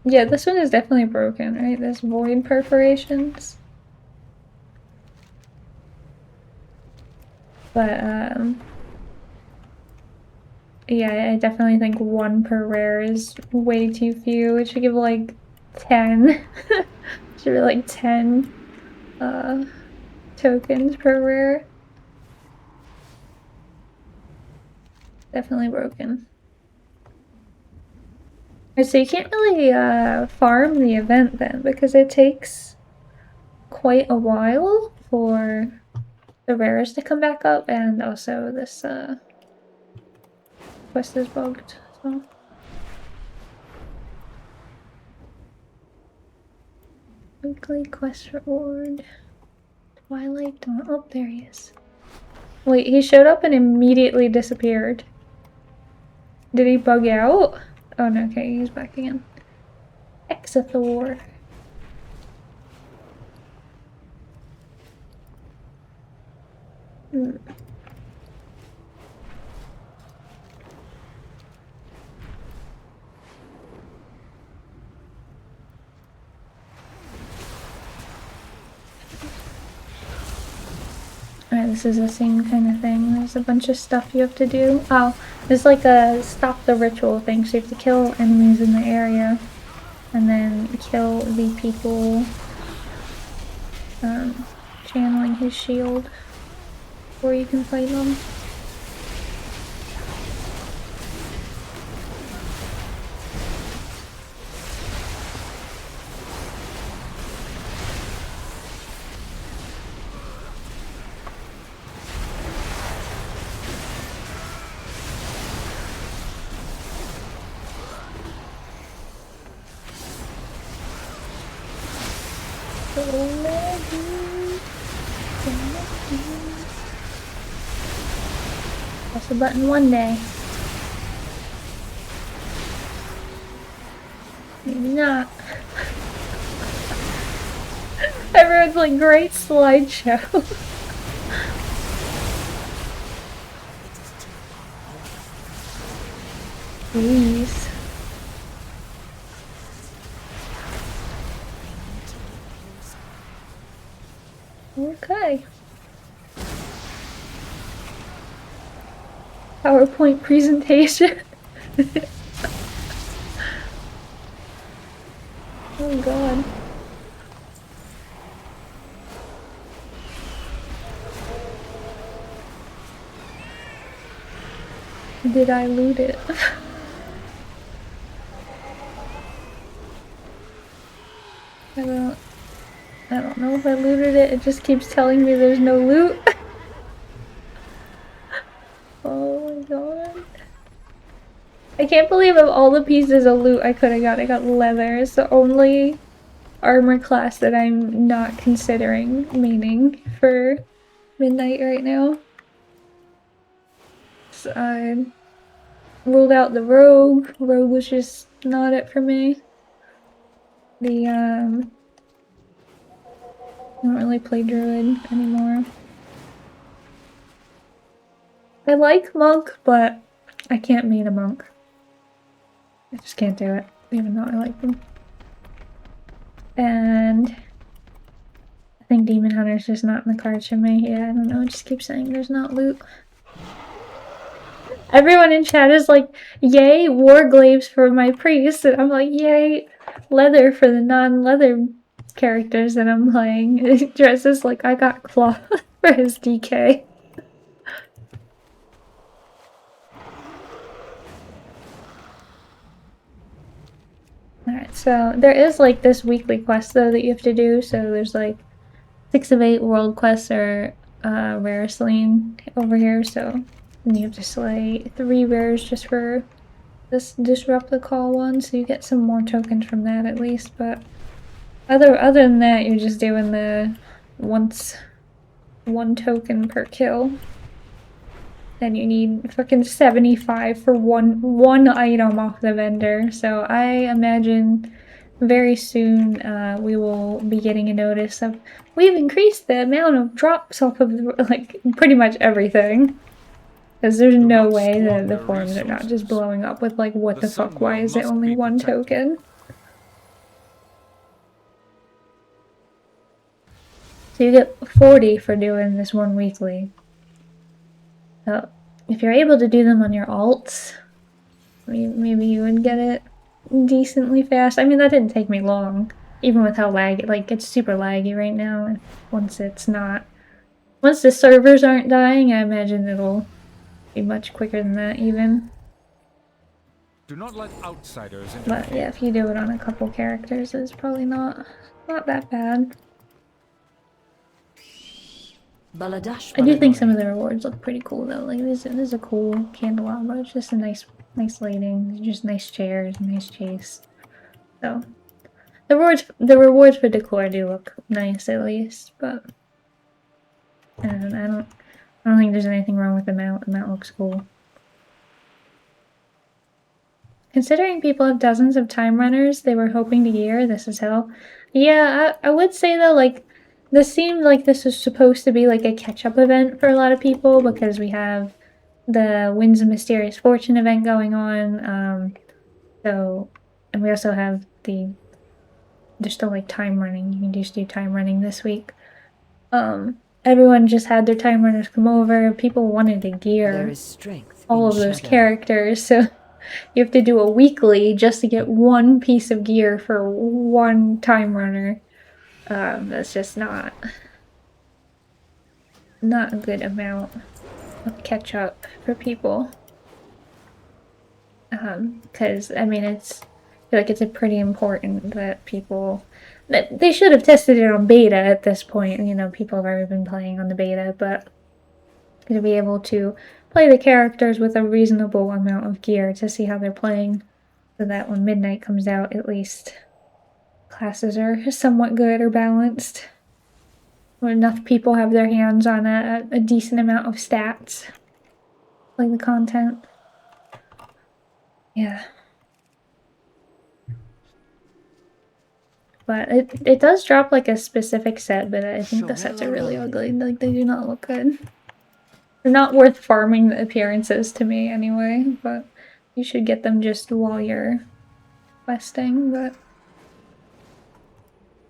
Yeah, this one is definitely broken, right? There's void perforations. But, yeah, I definitely think 1 per rare is way too few. It should give like 10. Should be like 10 tokens per rare. Definitely broken. So you can't really farm the event then, because it takes quite a while for the rares to come back up, and also this quest is bugged, so. Weekly quest reward. Twilight Dawn. Oh, there he is. Wait, he showed up and immediately disappeared. Did he bug out? Oh no, okay, he's back again. Exithor. Hmm. Alright, this is the same kind of thing. There's a bunch of stuff you have to do. Oh, there's like a stop the ritual thing, so you have to kill enemies in the area. And then kill the people channeling his shield before you can fight them. Press the button one day. Maybe not. Everyone's like, great slideshow. Please. Okay. PowerPoint presentation. Oh god. Did I loot it? I don't. I don't know if I looted it. It just keeps telling me there's no loot. Oh my god. I can't believe of all the pieces of loot I could have got, I got leather. It's the only armor class that I'm not considering maining for midnight right now. So I ruled out the rogue. Rogue was just not it for me. I don't really play druid anymore. I like monk, but I can't main a monk. I just can't do it, even though I like them. And I think Demon Hunter's just not in the cards for me. Yeah, I don't know, it just keeps saying there's not loot. Everyone in chat is like, yay, warglaives for my priest, and I'm like, yay, leather for the non-leather characters that I'm playing. It dresses like I got cloth for his DK. Alright, so there is like this weekly quest though that you have to do, so there's like 6 of 8 world quests are rare slaying over here, so and you have to slay 3 rares just for this disrupt the call one, so you get some more tokens from that at least, but other than that you're just doing the once 1 token per kill. Then you need fucking 75 for one item off the vendor, so I imagine very soon we will be getting a notice of we've increased the amount of drops off of like pretty much everything. Because there's no way that the forums are not just blowing up with like, what the fuck, why is it only 1 token? So you get 40 for doing this 1 weekly. So if you're able to do them on your alts, maybe you would get it decently fast. I mean, that didn't take me long, even with how laggy, like, it's super laggy right now. Once the servers aren't dying, I imagine it'll be much quicker than that even. Do not let outsiders interfere. But yeah, if you do it on a couple characters, it's probably not that bad. I do think some of the rewards look pretty cool though. Like this is a cool candelabra. It's just a nice lighting, just nice chairs, nice chase. So the rewards for decor do look nice at least, but I don't think there's anything wrong with the mount. The mount looks cool. Considering people have dozens of time runners they were hoping to gear, this is hell. Yeah, I would say though, like, this seemed like this was supposed to be like a catch-up event for a lot of people because we have the Winds of Mysterious Fortune event going on, and we also have there's still like time running. You can just do time running this week. Everyone just had their time runners come over. People wanted to gear all of those characters, so you have to do a weekly just to get 1 piece of gear for 1 time runner. That's just not a good amount of catch up for people. Because I mean, I feel like it's pretty important that they should have tested it on beta at this point. You know, people have already been playing on the beta, but to be able to play the characters with a reasonable amount of gear to see how they're playing, so that when midnight comes out, at least classes are somewhat good or balanced. When enough people have their hands on a decent amount of stats, like the content. Yeah. But it does drop like a specific set, but I think the sets are really ugly. Like, they do not look good. They're not worth farming the appearances to me anyway, but you should get them just while you're questing, but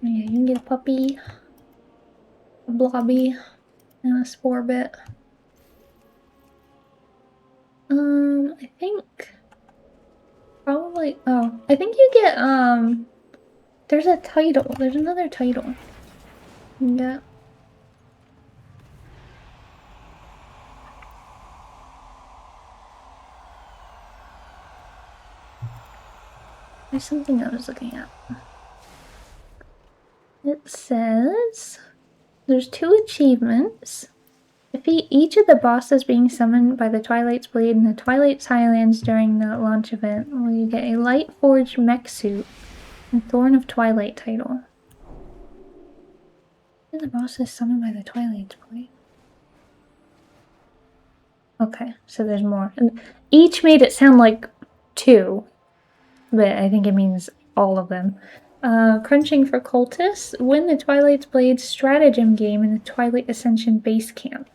yeah, you can get a puppy, a blobby, and a spore bit. I think probably, I think you get, there's a title, there's another title you can get. There's something I was looking at. It says there's 2 achievements. Defeat each of the bosses being summoned by the Twilight's Blade in the Twilight's Highlands during the launch event. Well, you get a light forged mech suit and Thorn of Twilight title. The boss is summoned by the Twilight's Blade. Okay, so there's more. And each made it sound like 2, but I think it means all of them. Crunching for cultists. Win the Twilight's Blade stratagem game in the Twilight Ascension base camp.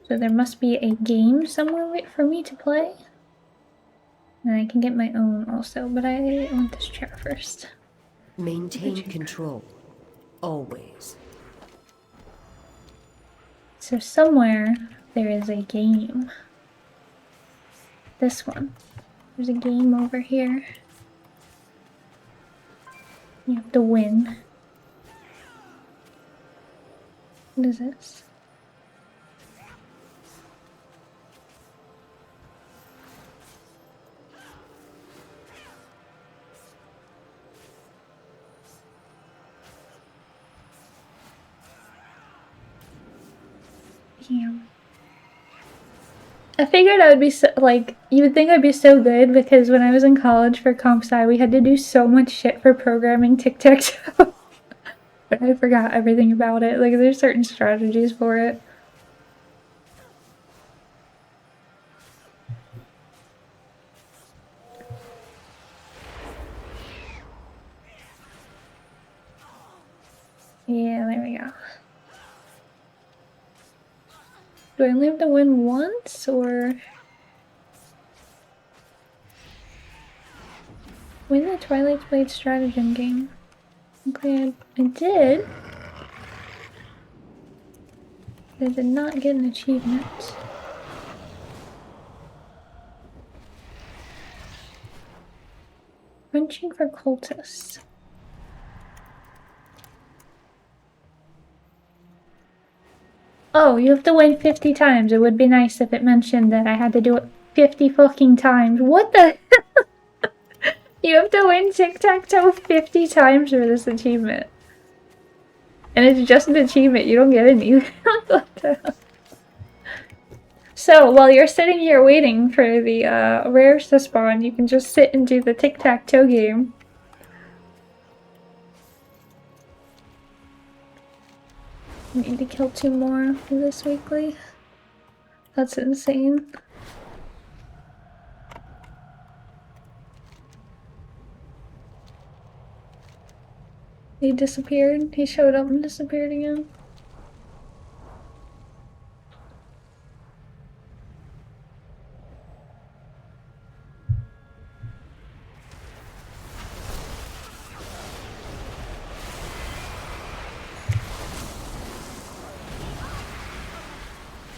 So there must be a game somewhere for me to play. And I can get my own also, but I want this chair first. Maintain control. Always. So somewhere there is a game. This one. There's a game over here. You have to win. What is this? Damn. I figured I would be so, like, you would think I'd be so good because when I was in college for comp sci, we had to do so much shit for programming tic-tac-toe. But I forgot everything about it. Like, there's certain strategies for it. Yeah, there we go. Do I only have to win once, or... Win the Twilight's Blade stratagem game. Okay, I did. I did not get an achievement. Crunching for cultists. Oh, you have to win 50 times. It would be nice if it mentioned that I had to do it 50 fucking times. What the? You have to win tic-tac-toe 50 times for this achievement. And it's just an achievement. You don't get any. What the hell? So, while you're sitting here waiting for the rares to spawn, you can just sit and do the tic-tac-toe game. I need to kill 2 more for this weekly. That's insane. He disappeared. He showed up and disappeared again.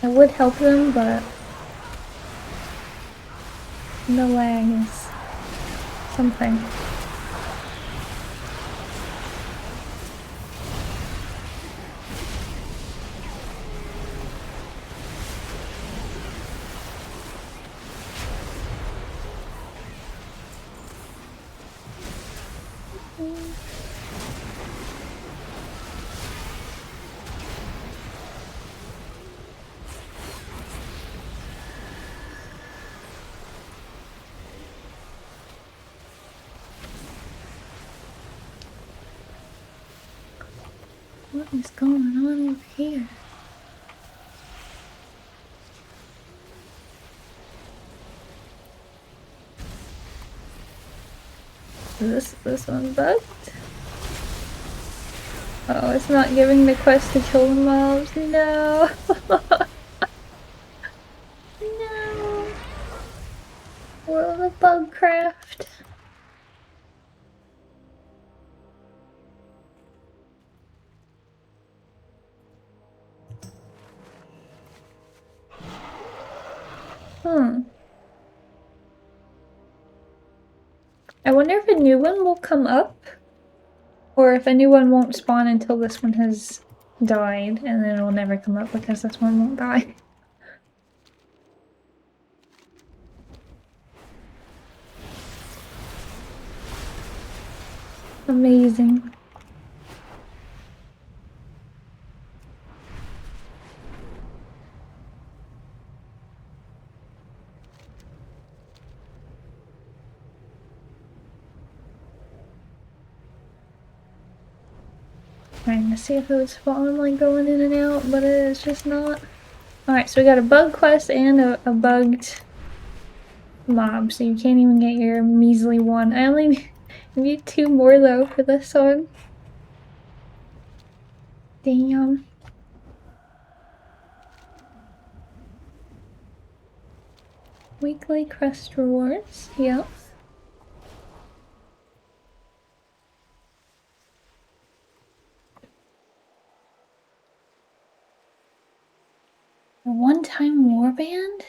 I would help them, but the lag is something. What is going on over here? This one's bugged? Oh, it's not giving the quest to kill the mobs. No. No. World of Bugcraft. I wonder if a new one will come up, or if a new one won't spawn until this one has died, and then it will never come up because this one won't die. Amazing. Trying to see if it would spawn like going in and out, but it's just not. Alright, so we got a bug quest and a bugged mob, so you can't even get your measly one. I only need 2 more though for this one. Damn. Weekly quest rewards, yep. A one-time warband?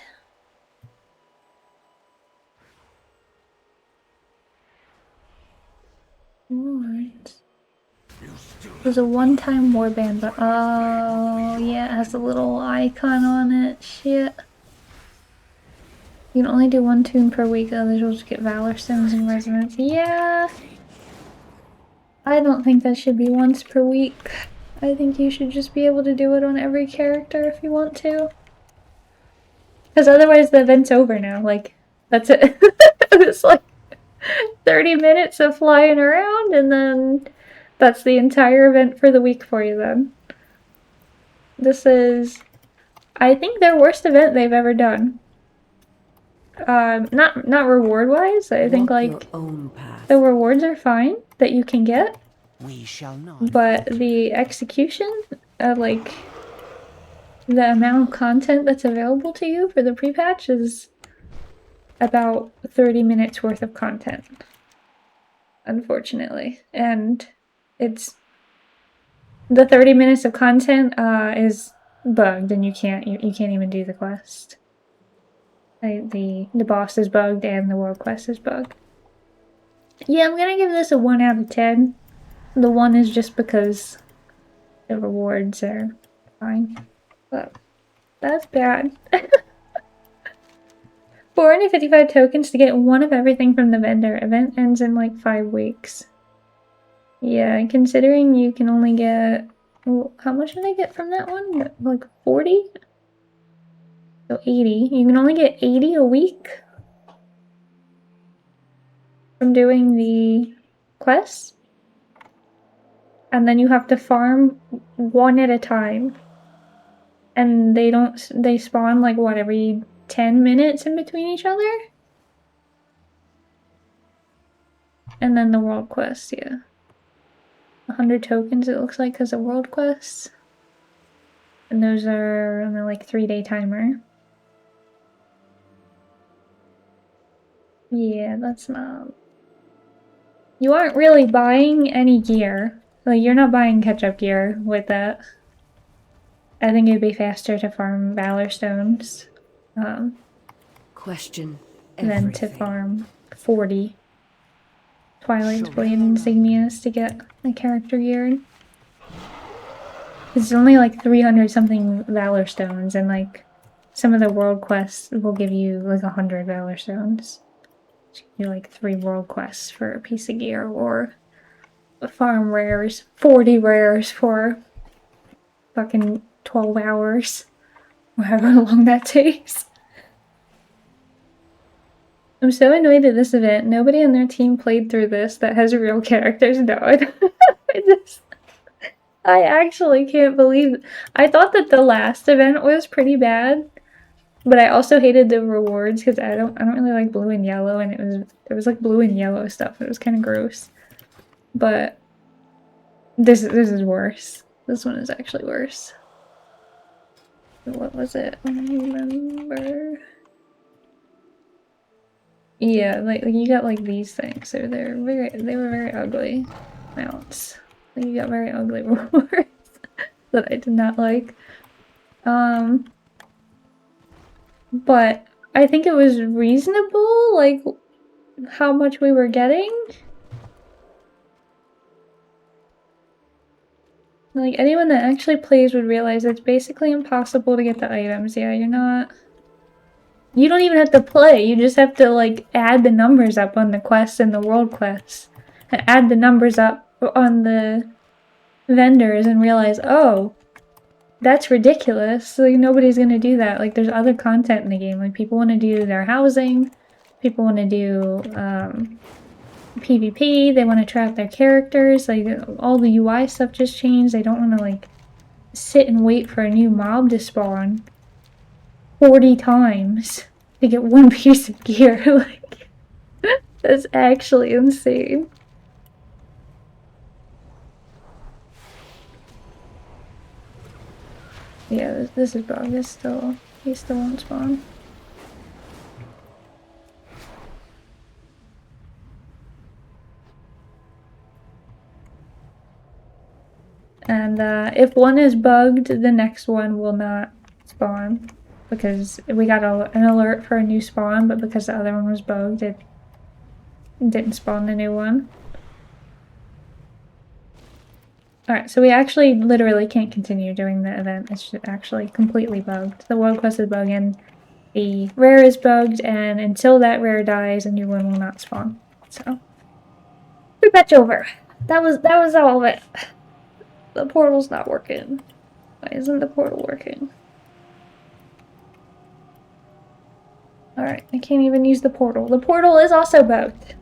Rewards. There's a one-time warband, but oh yeah, it has a little icon on it. Shit. You can only do 1 tune per week, others will just get Valor Stones and Resonance. Yeah! I don't think that should be once per week. I think you should just be able to do it on every character if you want to. Because otherwise the event's over now, like, that's it. It's like 30 minutes of flying around and then that's the entire event for the week for you then. This is, I think, their worst event they've ever done. Not reward-wise. I think like the rewards are fine that you can get, We shall not. but the execution, like the amount of content that's available to you for the pre-patch is about 30 minutes worth of content, unfortunately, and it's the 30 minutes of content is bugged, and you can't even do the quest. The boss is bugged and the world quest is bugged. Yeah, I'm gonna give this a 1 out of 10. The 1 is just because the rewards are fine, but that's bad. 455 tokens to get 1 of everything from the vendor. Event ends in like 5 weeks. Yeah, considering you can only get, well, how much did I get from that one? Like 40? So 80. You can only get 80 a week from doing the quests. And then you have to farm 1 at a time. And they spawn like what, every 10 minutes in between each other? And then the world quest, yeah. 100 tokens it looks like because of world quests. And those are on the like 3-day timer. Yeah, that's not... You aren't really buying any gear. Like, you're not buying catch-up gear with that. I think it'd be faster to farm Valor Stones. Question Than to farm 40 Twilight's Blade insignias to get a character geared. It's only like 300 something Valor Stones, and like some of the world quests will give you like 100 Valor Stones. You like 3 world quests for a piece of gear, or farm rares, 40 rares for fucking 12 hours, or however long that takes. I'm so annoyed at this event. Nobody on their team played through this that has real characters died. I actually can't believe... I thought that the last event was pretty bad, but I also hated the rewards because I don't really like blue and yellow, and it was like blue and yellow stuff. It was kind of gross. But this is worse. This one is actually worse. What was it? I don't remember. Yeah, like you got like these things. So they were very ugly mounts. Like, you got very ugly rewards that I did not like. But I think it was reasonable, like how much we were getting. Like, anyone that actually plays would realize it's basically impossible to get the items. Yeah, you don't even have to play. You just have to like add the numbers up on the quests and the world quests. And add the numbers up on the vendors and realize, oh, that's ridiculous. Like, nobody's gonna do that. Like, there's other content in the game. Like, people want to do their housing. People want to do, PvP. They want to try out their characters. Like, all the UI stuff just changed. They don't want to, like, sit and wait for a new mob to spawn 40 times to get one piece of gear. Like, that's actually insane. Yeah, this is bug. He still won't spawn. And if one is bugged, the next one will not spawn. Because we got an alert for a new spawn, but because the other one was bugged, it didn't spawn the new one. Alright, so we actually literally can't continue doing the event. It's actually completely bugged. The world quest is bugging, the rare is bugged, and until that rare dies, a new one will not spawn. So, prepatch over. That was all of it. The portal's not working. Why isn't the portal working? Alright, I can't even use the portal. The portal is also bugged.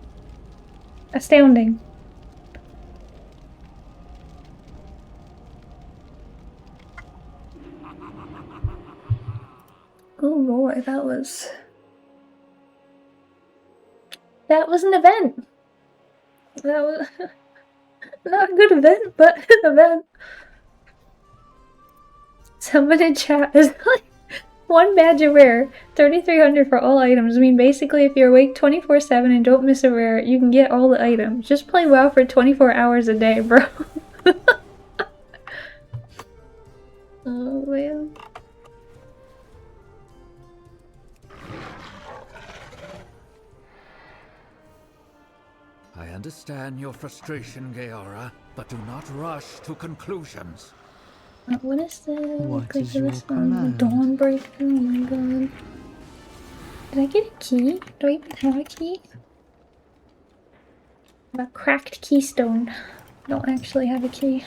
Astounding. Oh boy, that was an event. That was not a good event, but an event. Someone in chat is like, one badge of rare, 3,300 for all items. I mean, basically, if you're awake 24/7 and don't miss a rare, you can get all the items. Just play WoW for 24 hours a day, bro. Oh, man. I understand your frustration, Gaora, but do not rush to conclusions. What is this? What is your command? Dawnbreaker, oh my god. Did I get a key? Do I even have a key? A cracked keystone. Don't actually have a key.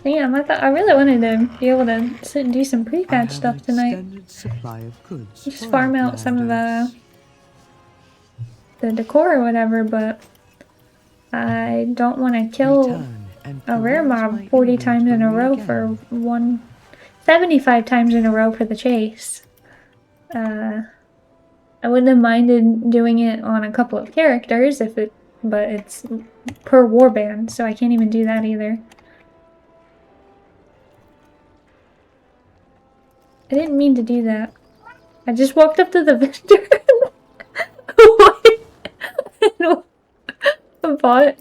Damn, I really wanted to be able to sit and do some prepatch stuff tonight. Supply of goods Just farm out some of the decor or whatever, but I don't want to kill a rare mob 40 times in a row for 75 times in a row for the chase. I wouldn't have minded doing it on a couple of characters but it's per warband, so I can't even do that either. I didn't mean to do that. I just walked up to the vendor and bought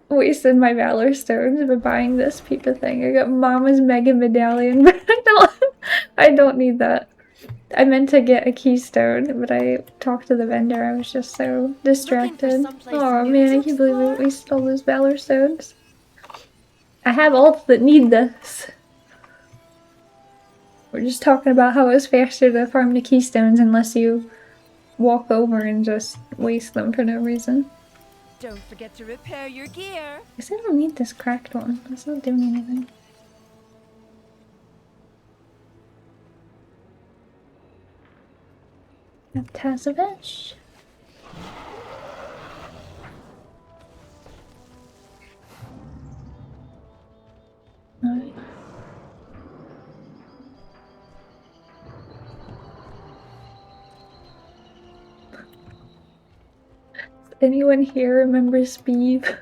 wasted my valor stones by buying this peep of thing. I got Mama's mega medallion, but I don't need that. I meant to get a keystone, but I talked to the vendor. I was just so distracted. Oh man, I can't believe we wasted all those valor stones. I have alts that need this. We're just talking about how it's faster to farm the keystones unless you walk over and just waste them for no reason. Don't forget to repair your gear. I guess I don't need this cracked one. It's not doing anything. Tazavich. Alright. Anyone here remember Speeve?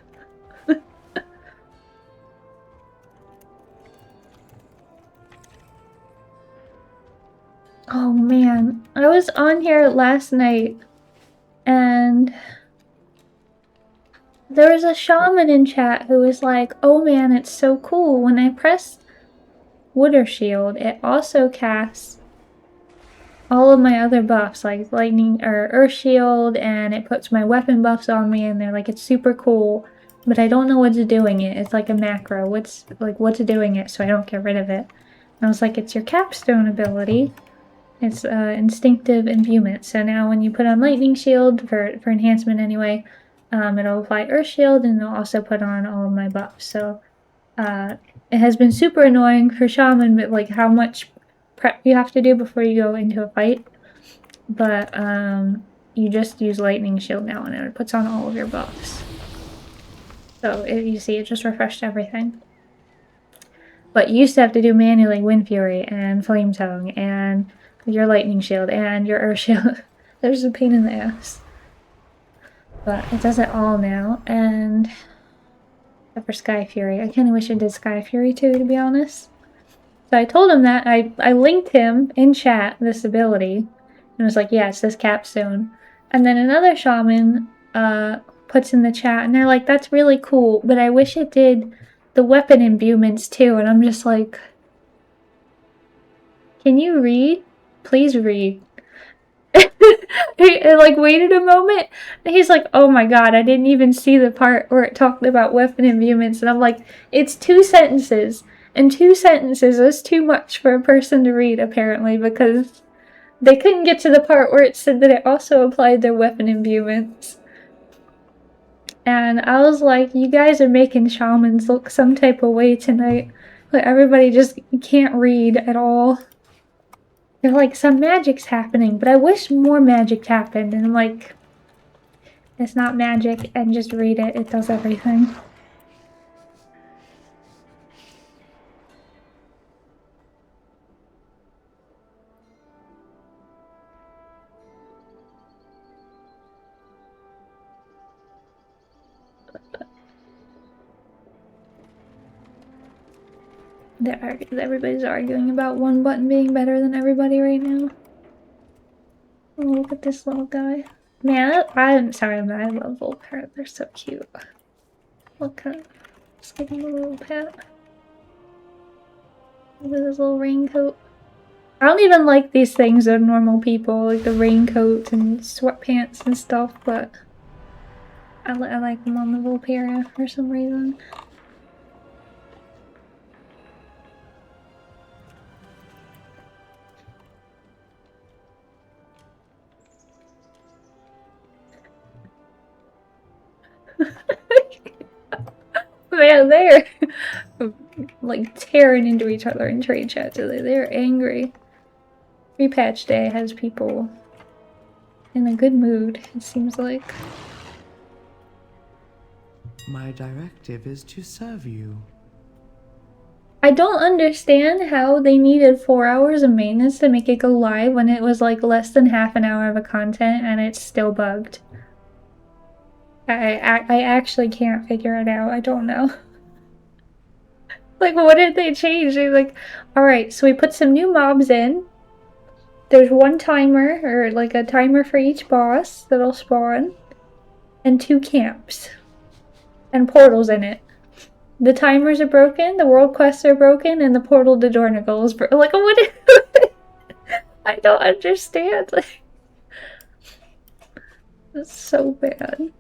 Oh man, I was on here last night and there was a shaman in chat who was like, oh man, it's so cool. When I press Wooder Shield, it also casts all of my other buffs, like lightning or earth shield, and it puts my weapon buffs on me, and they're like, it's super cool, but I don't know what's doing it. It's like a macro. What's doing it so I don't get rid of it? And I was like, it's your capstone ability. It's instinctive imbuement. So now when you put on lightning shield for enhancement anyway, it'll apply earth shield and it'll also put on all of my buffs. So it has been super annoying for shaman, but like how much prep you have to do before you go into a fight. but you just use lightning shield now and it puts on all of your buffs. So you see it just refreshed everything. But you used to have to do manually Wind Fury and Flame Tongue and your lightning shield and your earth shield. There's a pain in the ass. But it does it all now, and except for Sky Fury. I kinda wish it did Sky Fury too, to be honest. So I told him that. I linked him in chat this ability and was like, yeah, it's this capstone. And then another shaman puts in the chat and they're like, that's really cool, but I wish it did the weapon imbuements too. And I'm just like, can you read? Please read. He like waited a moment and he's like, oh my god, I didn't even see the part where it talked about weapon imbuements. And I'm like, it's 2 sentences. And 2 sentences is too much for a person to read, apparently, because they couldn't get to the part where it said that it also applied their weapon imbuements. And I was like, you guys are making shamans look some type of way tonight. Like, everybody just can't read at all. They're like, some magic's happening, but I wish more magic happened. And I'm like, it's not magic, and just read it. It does everything. Everybody's arguing about one button being better than everybody right now. Oh, look at this little guy. Man, I'm sorry, man, I love little parrots. They're so cute. Look at him. Just give him a little pat. Look at his little raincoat. I don't even like these things of normal people, like the raincoats and sweatpants and stuff, but I like them on the little parrot for some reason. Man, they're like tearing into each other in trade chat today. They're angry. Prepatch day has people in a good mood, it seems like. My directive is to serve you. I don't understand how they needed 4 hours of maintenance to make it go live when it was like less than half an hour of a content and it's still bugged. I actually can't figure it out. I don't know. Like, what did they change? They're like, alright, so we put some new mobs in. There's 1 timer, or like a timer for each boss that'll spawn. And 2 camps. And portals in it. The timers are broken, the world quests are broken, and the portal to Dornigal is broken. Like, what is I don't understand. Like, it's so bad.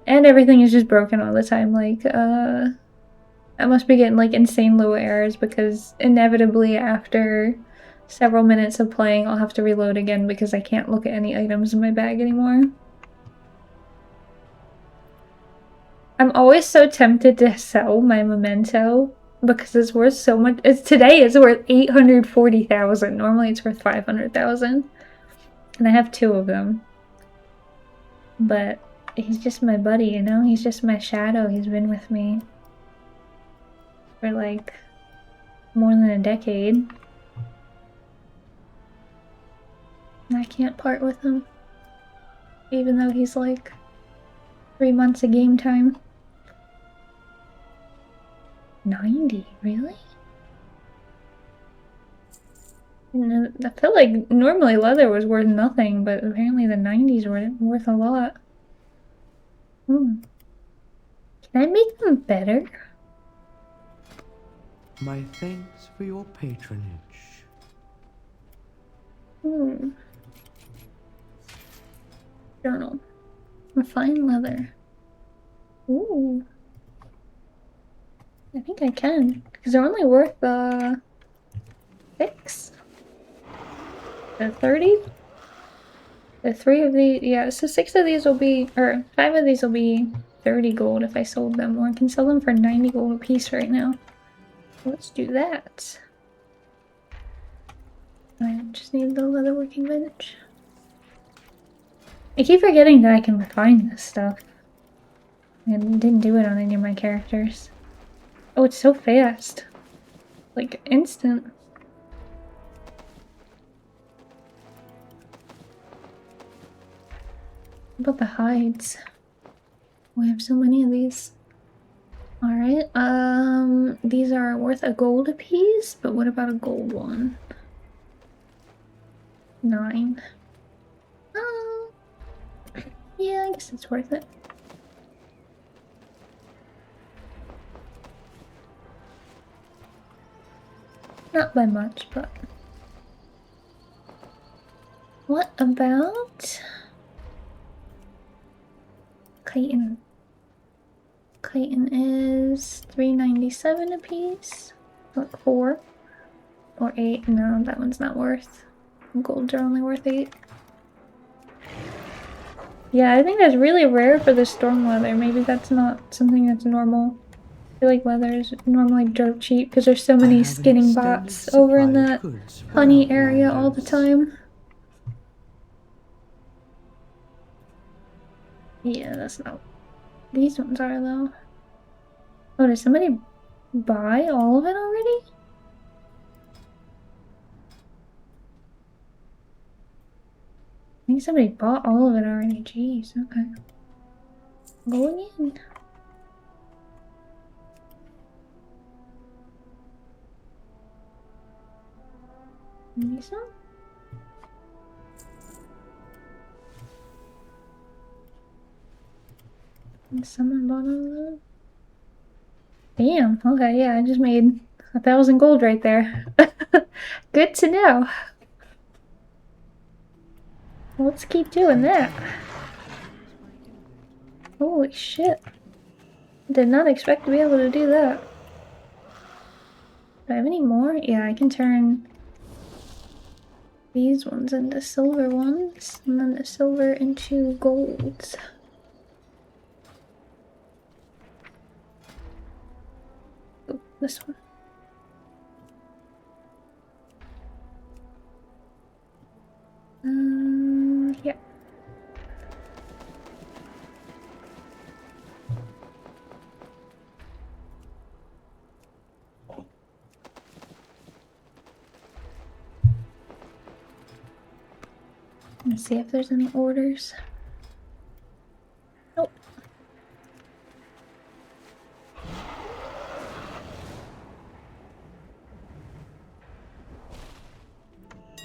And everything is just broken all the time. Like, I must be getting like insane low errors because inevitably after several minutes of playing I'll have to reload again because I can't look at any items in my bag anymore. I'm always so tempted to sell my memento because it's worth so much. Today it's worth 840,000. Normally it's worth 500,000. And I have 2 of them. But he's just my buddy, you know? He's just my shadow. He's been with me for like more than a decade. And I can't part with him. Even though he's like 3 months of game time. 90, really? I feel like normally leather was worth nothing, but apparently the 90s were worth a lot. Can I make them better? My thanks for your patronage. Journal. Refined leather. Ooh. I think I can. Because they're only worth 6? The 30? The 3 of these, yeah, so 6 of these will be, or 5 of these will be 30 gold if I sold them, or I can sell them for 90 gold a piece right now. Let's do that. I just need the leather working bench. I keep forgetting that I can refine this stuff. I didn't do it on any of my characters. Oh, it's so fast. Like, instant. What about the hides? We have so many of these. Alright, these are worth a gold apiece, but what about a gold one? 9. Yeah, I guess it's worth it. Not by much, but... What about... chitin? Chitin is 397 a piece. Like 4. Or 8. No, that one's not worth. Golds are only worth 8. Yeah, I think that's really rare for the storm leather. Maybe that's not something that's normal. I feel like leather is normally dirt cheap because there's so many skinning bots over in that honey area all the time. Yeah, that's not... These ones are though. Oh, did somebody buy all of it already? I think somebody bought all of it already. Jeez, okay. Going in. Maybe some? And someone bought all of them? Damn, okay, yeah, I just made 1,000 gold right there. Good to know. Let's keep doing that. Holy shit. Did not expect to be able to do that. Do I have any more? Yeah, I can turn these ones into silver ones, and then the silver into golds. Oh, this one. Yeah. Let's see if there's any orders. Nope.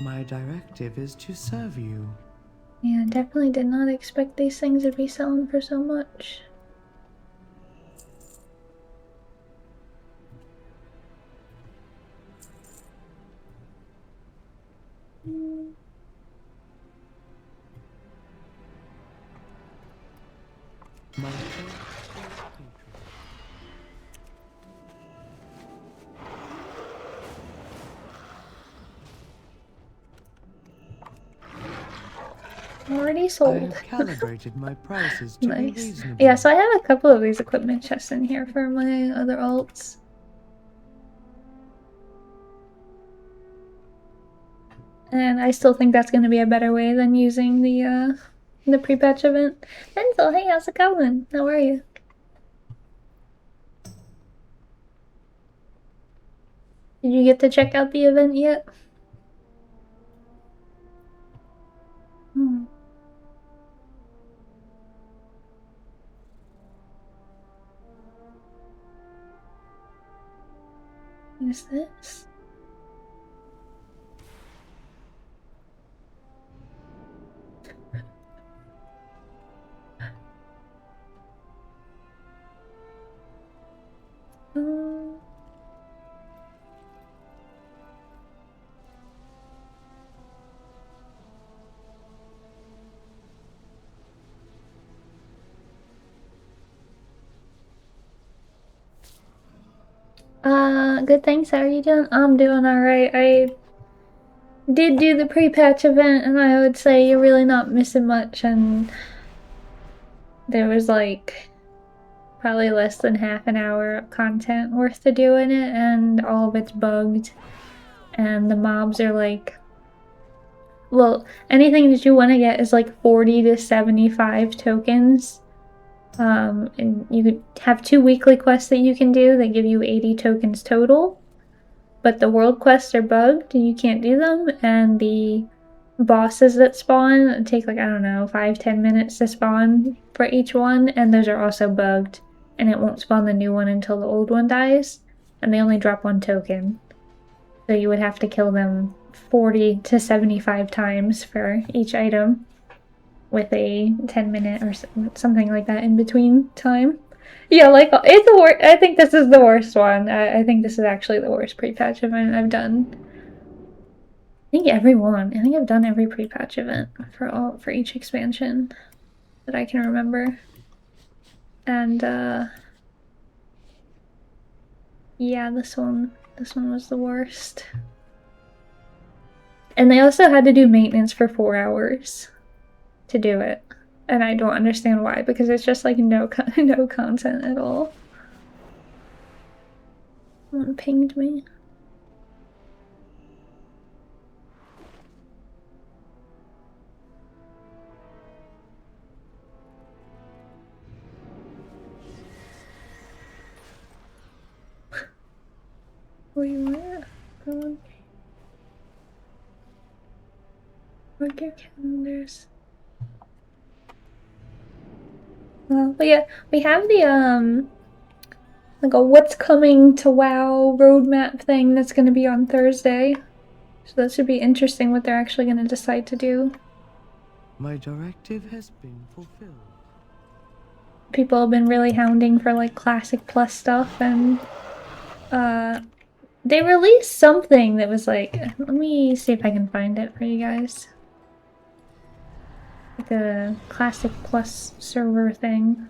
My directive is to serve you. Yeah, definitely did not expect these things to be selling for so much. My Already I sold. have calibrated my prices to be Nice. reasonable. Yeah, so I have a couple of these equipment chests in here for my other alts. And I still think that's going to be a better way than using the pre-patch event. Denzel, hey, how's it going? How are you? Did you get to check out the event yet? Hmm. What is this? Good thanks. How are you doing? I'm doing alright. I did do the pre-patch event, and I would say you're really not missing much, and there was like probably less than half an hour of content worth to do in it, and all of it's bugged, and the mobs are like well, anything that you want to get is like 40 to 75 tokens. And you could have 2 weekly quests that you can do. They give you 80 tokens total. But the world quests are bugged and you can't do them. And the bosses that spawn take like, I don't know, 5-10 minutes to spawn for each one. And those are also bugged. And it won't spawn the new one until the old one dies. And they only drop 1 token. So you would have to kill them 40 to 75 times for each item, with a 10-minute or something like that in between time. Yeah, like, it's the worst. I think this is the worst one. I think this is actually the worst pre-patch event I've done. I think every one. I think I've done every pre-patch event for each expansion that I can remember. And yeah, this one was the worst. And they also had to do maintenance for 4 hours to do it. And I don't understand why, because it's just like no content at all. Someone pinged me. Where you at? Mark your calendars. Well, but yeah, we have the like a what's coming to WoW roadmap thing that's going to be on Thursday. So that should be interesting what they're actually going to decide to do. My directive has been fulfilled. People have been really hounding for like Classic Plus stuff, and they released something that was like, let me see if I can find it for you guys. Like a Classic Plus server thing.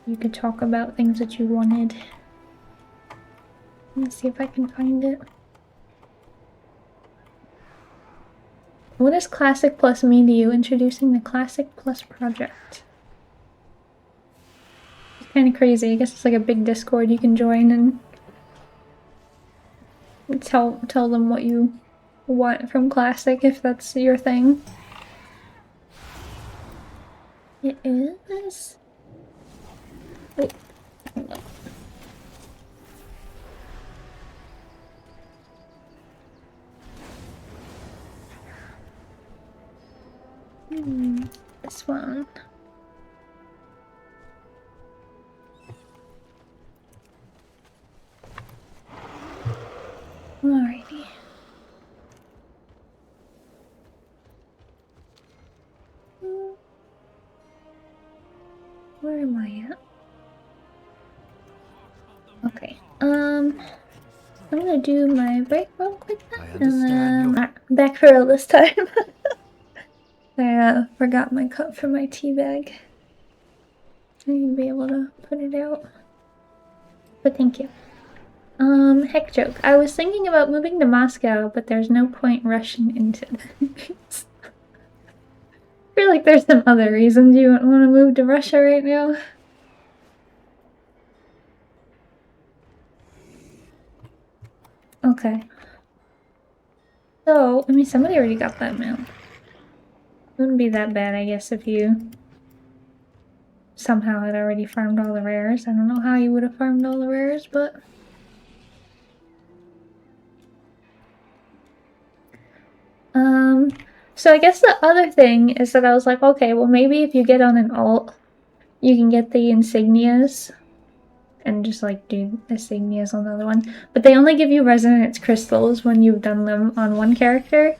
You could talk about things that you wanted. Let me see if I can find it. What does Classic Plus mean to you? Introducing the Classic Plus project. It's kind of crazy. I guess it's like a big Discord you can join and tell them what you want from Classic if that's your thing. It is. Wait, hold on. This one. Alrighty. Where am I at? Okay. I'm gonna do my break real quick then, and then back for real this time. I forgot my cup for my tea bag. I need to be able to put it out. But thank you. Heck joke. I was thinking about moving to Moscow, but there's no point rushing into this. I feel like there's some other reasons you wouldn't want to move to Russia right now. Okay. So, I mean, somebody already got that mail. Wouldn't be that bad, I guess, if you somehow had already farmed all the rares. I don't know how you would have farmed all the rares, but... So I guess the other thing is that I was like, okay, well maybe if you get on an alt, you can get the insignias and just like do insignias on the other one. But they only give you resonance crystals when you've done them on one character.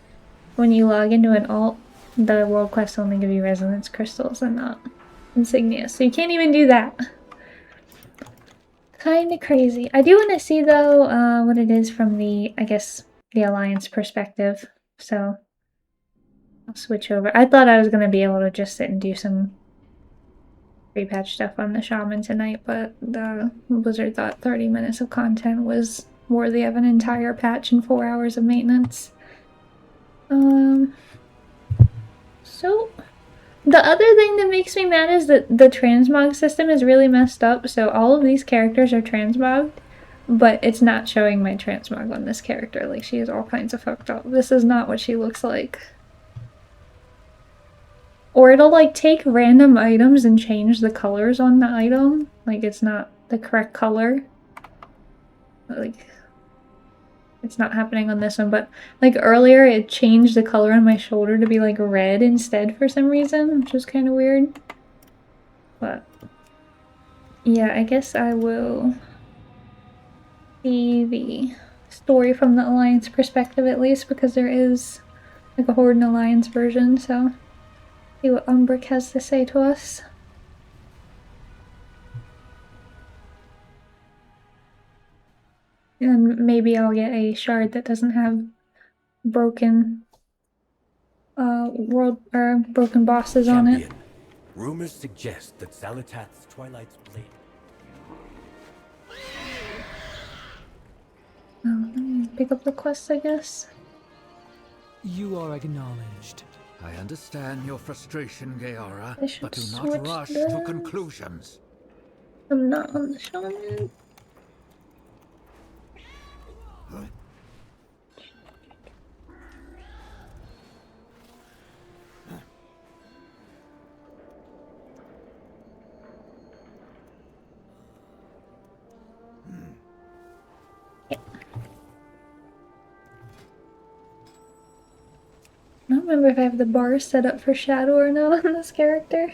When you log into an alt, the world quests only give you resonance crystals and not insignias. So you can't even do that. Kinda crazy. I do want to see though what it is from the, I guess, the Alliance perspective. So I'll switch over. I thought I was going to be able to just sit and do some pre-patch stuff on the Shaman tonight, but the Blizzard thought 30 minutes of content was worthy of an entire patch and 4 hours of maintenance. So the other thing that makes me mad is that the transmog system is really messed up, so all of these characters are transmogged, but it's not showing my transmog on this character. Like, she is all kinds of fucked up. This is not what she looks like. Or it'll like take random items and change the colors on the item. Like, it's not the correct color. Like, it's not happening on this one, but like earlier it changed the color on my shoulder to be like red instead for some reason, which was kind of weird. But yeah, I guess I will see the story from the Alliance perspective at least, because there is like a Horde and Alliance version, so see what Umbric has to say to us. And maybe I'll get a shard that doesn't have broken broken bosses on it. Champion, rumors suggest that Xal'atath's Twilight's blade. Oh, let me pick up the quest, I guess. You are acknowledged. I understand your frustration, Gaora, I should but do switch not rush this. to conclusions. I'm not on the shaman. I don't remember if I have the bar set up for shadow or not on this character.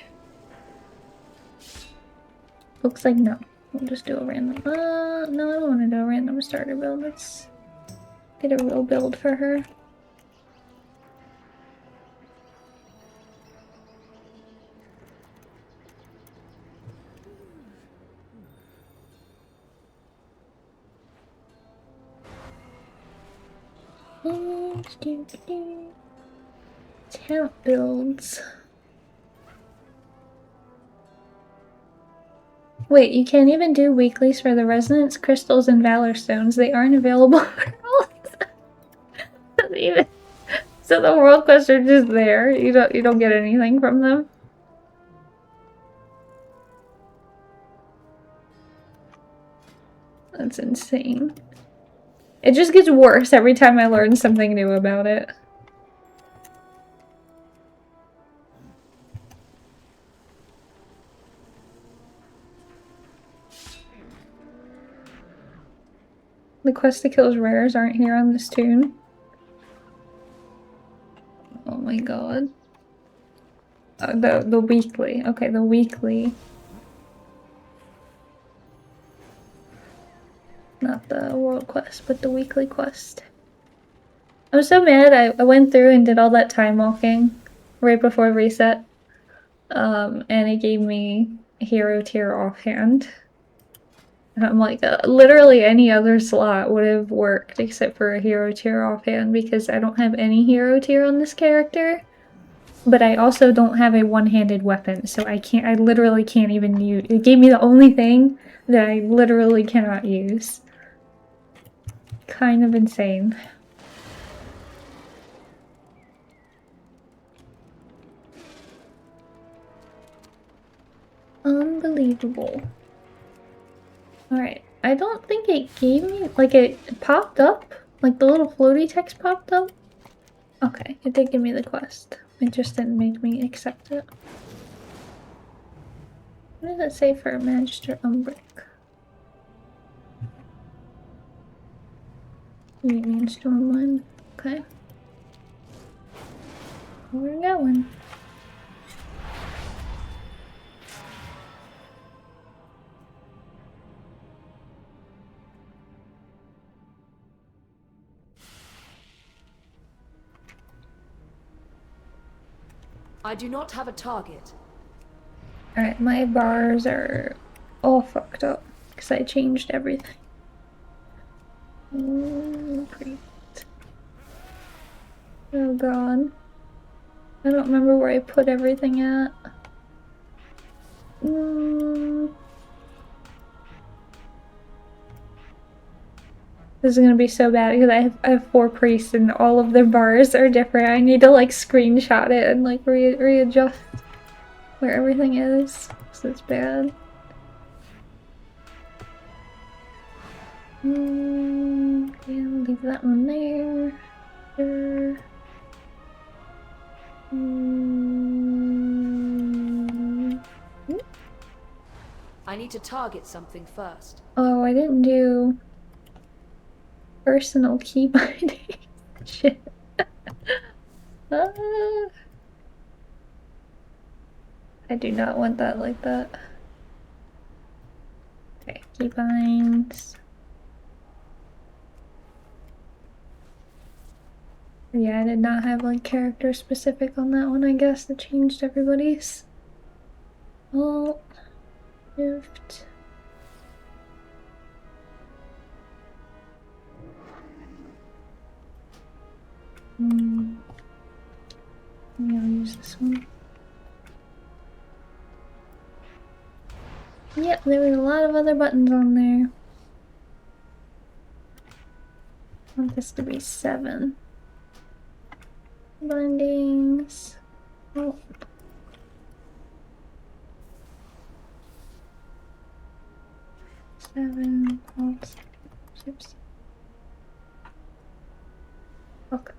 Looks like no. We'll just do a random. No, I don't want to do a random starter build. Let's get a real build for her. Talent builds. Wait, you can't even do weeklies for the resonance crystals and valor stones. They aren't available for all. Even so, the world quests are just there. You don't get anything from them. That's insane. It just gets worse every time I learn something new about it. The quest to kill rares aren't here on this tune. Oh my god. The weekly. Okay, the weekly. Not the world quest, but the weekly quest. I was so mad. I went through and did all that time walking right before reset. And it gave me hero tier offhand. And I'm like, literally any other slot would have worked except for a hero tier offhand, because I don't have any hero tier on this character. But I also don't have a one-handed weapon, so I literally can't even use. It gave me the only thing that I literally cannot use. Kind of insane. Unbelievable. Alright, I don't think it gave me, like, it popped up, like the little floaty text popped up. Okay, it did give me the quest. It just didn't make me accept it. What does it say for Magister Umbric? Union Stormwind. Okay. We're going. I do not have a target. Alright, my bars are all fucked up because I changed everything. Great. Oh god. I don't remember where I put everything at. This is gonna be so bad because I have 4 priests and all of their bars are different. I need to like screenshot it and like readjust where everything is. So it's bad. Okay, I'll leave that one there. Sure. I need to target something first. Oh, I didn't do personal key binding. Shit. I do not want that like that. Okay, key binds. Yeah, I did not have like character specific on that one, I guess. It changed everybody's. Alt, shift. Maybe I'll use this one. Yep, there was a lot of other buttons on there. I want this to be 7. Bindings. Oh. Seven. Oops. Okay.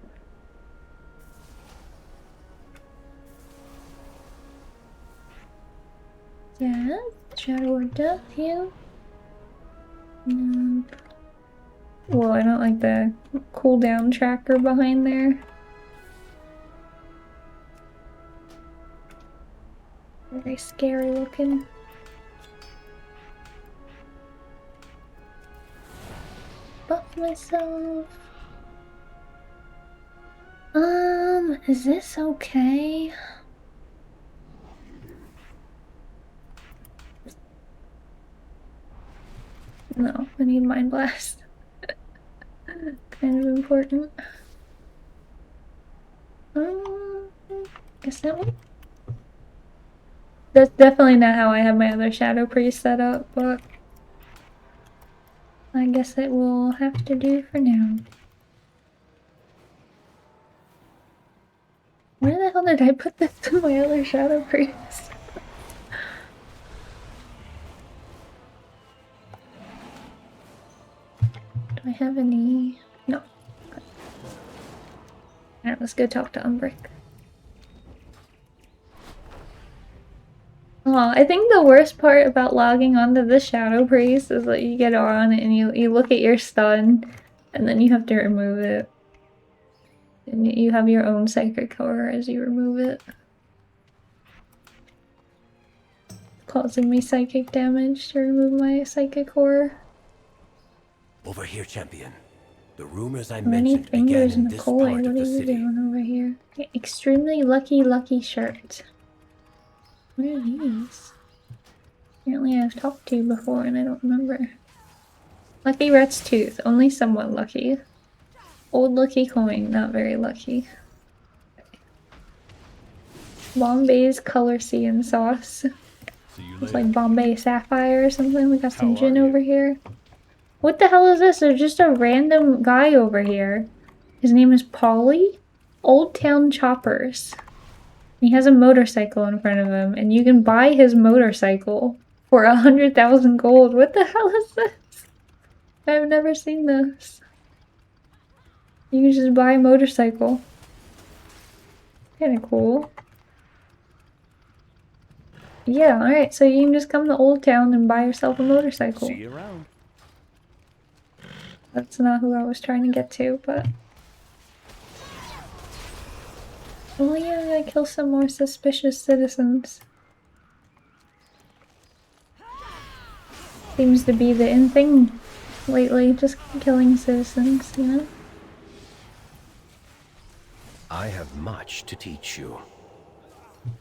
Yeah, Shadow or Death, yeah. Well, I don't like the cooldown tracker behind there. Very scary looking. Buff myself. Is this okay? No, I need Mind Blast. Kind of important. Guess that one? That's definitely not how I have my other Shadow Priest set up, but I guess it will have to do for now. Where the hell did I put this in my other Shadow Priest? Do I have any? No. Okay. Alright, let's go talk to Umbric. Oh, I think the worst part about logging onto the Shadow Priest is that you get on and you look at your stun, and then you have to remove it. And you have your own psychic core as you remove it. Causing me psychic damage to remove my psychic core. Over here, champion. The rumors I Many mentioned began fingers in in this McCoy. part What of are the you city. doing over here? Okay, extremely lucky shirt. What are these? Apparently I've talked to you before and I don't remember. Lucky Rat's Tooth. Only somewhat lucky. Old Lucky Coin. Not very lucky. Bombay's Color Sea and Sauce. It's like Bombay Sapphire or something. We got some gin over here. What the hell is this? There's just a random guy over here. His name is Polly. Old Town Choppers. He has a motorcycle in front of him, and you can buy his motorcycle for 100,000 gold. What the hell is this? I've never seen this. You can just buy a motorcycle. Kinda cool. Yeah, alright, so you can just come to Old Town and buy yourself a motorcycle. See you around. That's not who I was trying to get to, but... Oh yeah, I gotta kill some more suspicious citizens. Seems to be the in thing lately, just killing citizens, you know? I have much to teach you.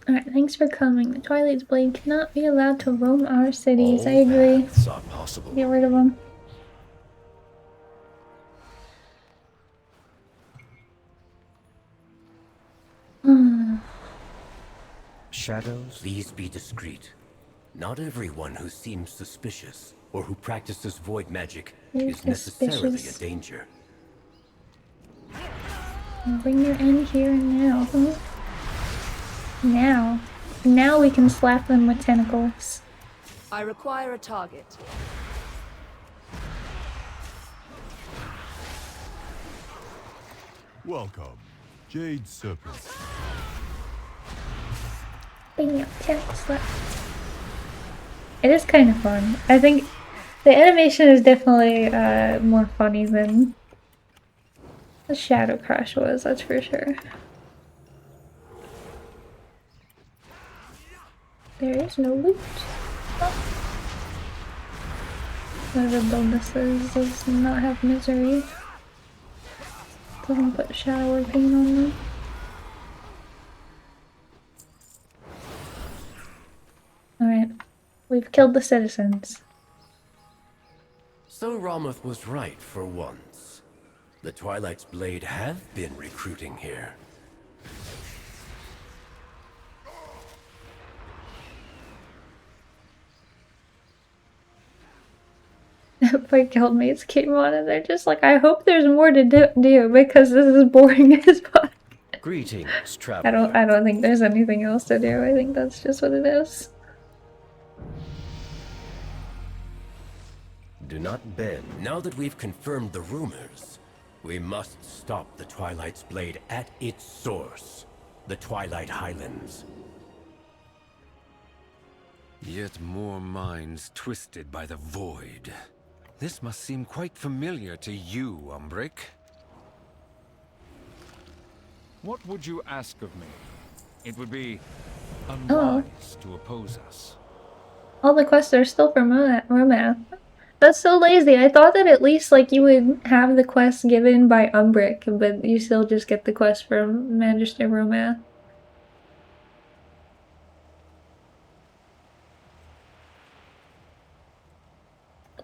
Alright, thanks for coming. The Twilight's Blade cannot be allowed to roam our cities. All I agree. paths are possible. Get rid of them. Shadows, please be discreet. Not everyone who seems suspicious or who practices void magic is necessarily a danger. Bring your end here and now, huh? Now we can slap them with tentacles. I require a target. Welcome, Jade Serpent. Bam, Tesla. It is kind of fun. I think the animation is definitely more funny than the Shadow Crash was, that's for sure. There is no loot. Oh. One of the bonuses does not have misery. Doesn't put shadow or pain on me. Alright, we've killed the citizens. So Ramoth was right for once. The Twilight's Blade have been recruiting here. My guildmates came on and they're just like, I hope there's more to do because this is boring as fuck. Greetings, traveler. I don't think there's anything else to do. I think that's just what it is. Do not bend. Now that we've confirmed the rumors, we must stop the Twilight's Blade at its source, the Twilight Highlands. Yet more minds twisted by the void. This must seem quite familiar to you, Umbric. What would you ask of me? It would be unwise to oppose us. All the quests are still for Romath. That's so lazy. I thought that at least like you would have the quest given by Umbric, but you still just get the quest from Magister Romath.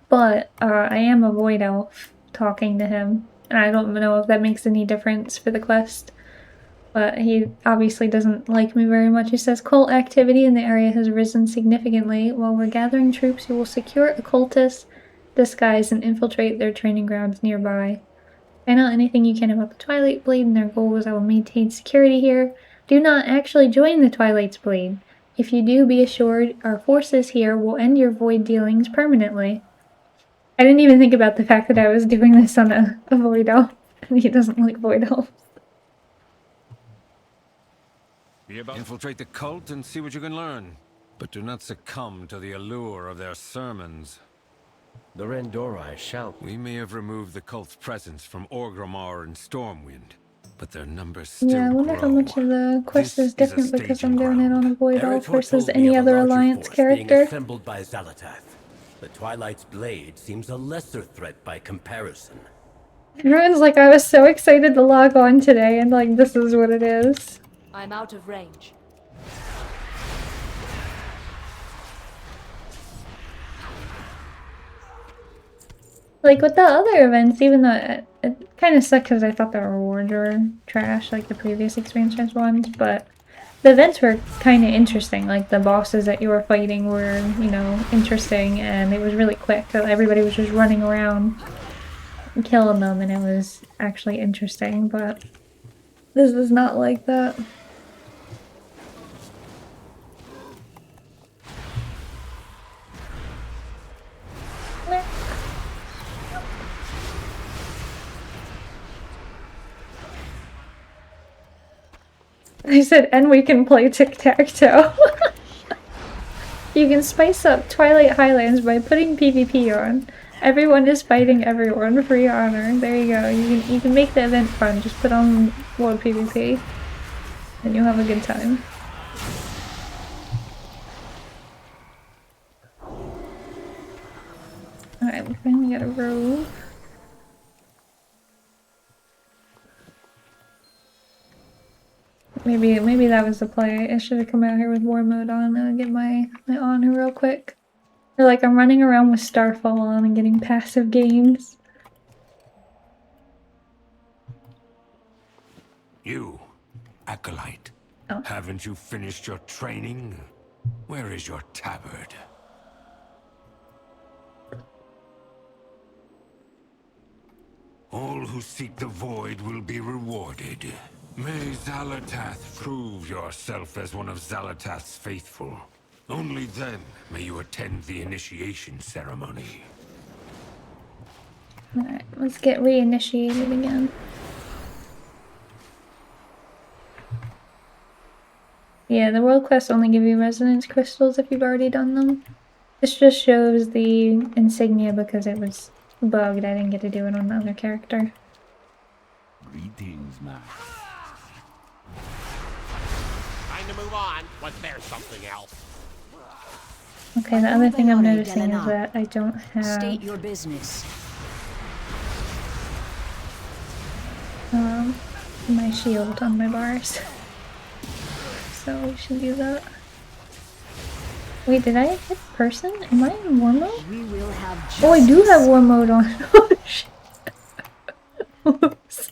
But I am a void elf talking to him, and I don't know if that makes any difference for the quest. But he obviously doesn't like me very much. He says, cult activity in the area has risen significantly. While we're gathering troops, you will secure occultists, disguise, and infiltrate their training grounds nearby. Find out anything you can about the Twilight Blade and their goals. I will maintain security here. Do not actually join the Twilight's Blade. If you do, be assured our forces here will end your void dealings permanently. I didn't even think about the fact that I was doing this on a void elf, and he doesn't like void elves. Infiltrate the cult and see what you can learn. But do not succumb to the allure of their sermons. The Rendorai shall. We may have removed the cult's presence from Orgrimmar and Stormwind, but their numbers still Yeah, I wonder how much of the quest is different because I'm doing it on a void elf Eretor versus told me any of a other larger alliance force character. being assembled by Xalatath. The Twilight's Blade seems a lesser threat by comparison. Everyone's like, I was so excited to log on today, and like, this is what it is. I'm out of range. Like, with the other events, even though it kind of sucked because I thought the rewards were trash, like the previous expansions ones, but the events were kind of interesting. Like, the bosses that you were fighting were, you know, interesting, and it was really quick, so everybody was just running around and killing them, and it was actually interesting, but this is not like that. I said, and we can play tic-tac-toe. You can spice up Twilight Highlands by putting PvP on. Everyone is fighting everyone for your honor. There you go. You can make the event fun. Just put on World PvP, and you'll have a good time. Alright, we finally got a robe. Maybe that was the play. I should have come out here with war mode on and get my honor real quick. Or like I'm running around with Starfall on and getting passive games. You, Acolyte. Oh. Haven't you finished your training? Where is your tabard? All who seek the void will be rewarded. May Xalatath prove yourself as one of Xalatath's faithful. Only then may you attend the initiation ceremony. Alright, let's get reinitiated again. Yeah, the world quests only give you resonance crystals if you've already done them. This just shows the insignia because it was bugged. I didn't get to do it on the other character. Greetings, man. Time to move on. Was there something else? Okay, the other thing I'm noticing is that I don't have... State your business. my shield on my bars. So we should do that. Wait, did I hit person? Am I in war mode? We will have justice. Oh, I do have war mode on. Oh shit. Oops.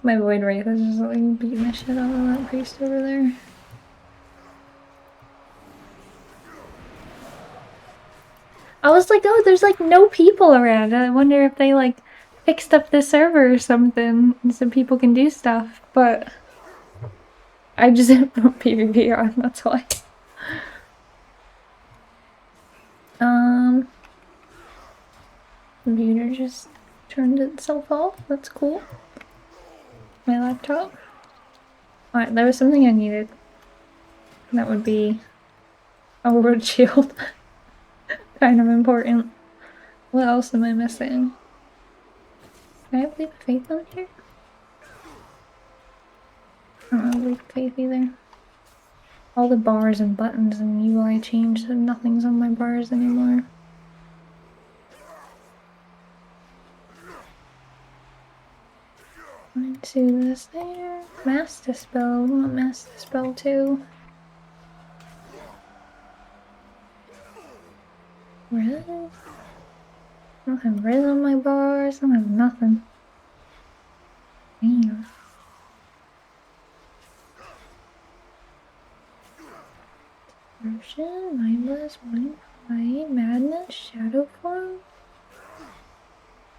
My void wraith is just like beating the shit out of that priest over there. I was like, oh, there's like no people around. I wonder if they like fixed up the server or something so people can do stuff, but I just didn't put PvP on, that's why. Computer just turned itself off, that's cool. My laptop. Alright, there was something I needed. That would be a word shield. Kind of important. What else am I missing? Can I leave faith on here? I don't know, leave faith either. All the bars and buttons and UI changed, so nothing's on my bars anymore. Into this there. Mass Dispel. I want Mass Dispel too. Riz? I don't have Riz on my bars. I don't have nothing. Damn. Version, Mindless, Mind Fight, Madness, Shadow Form.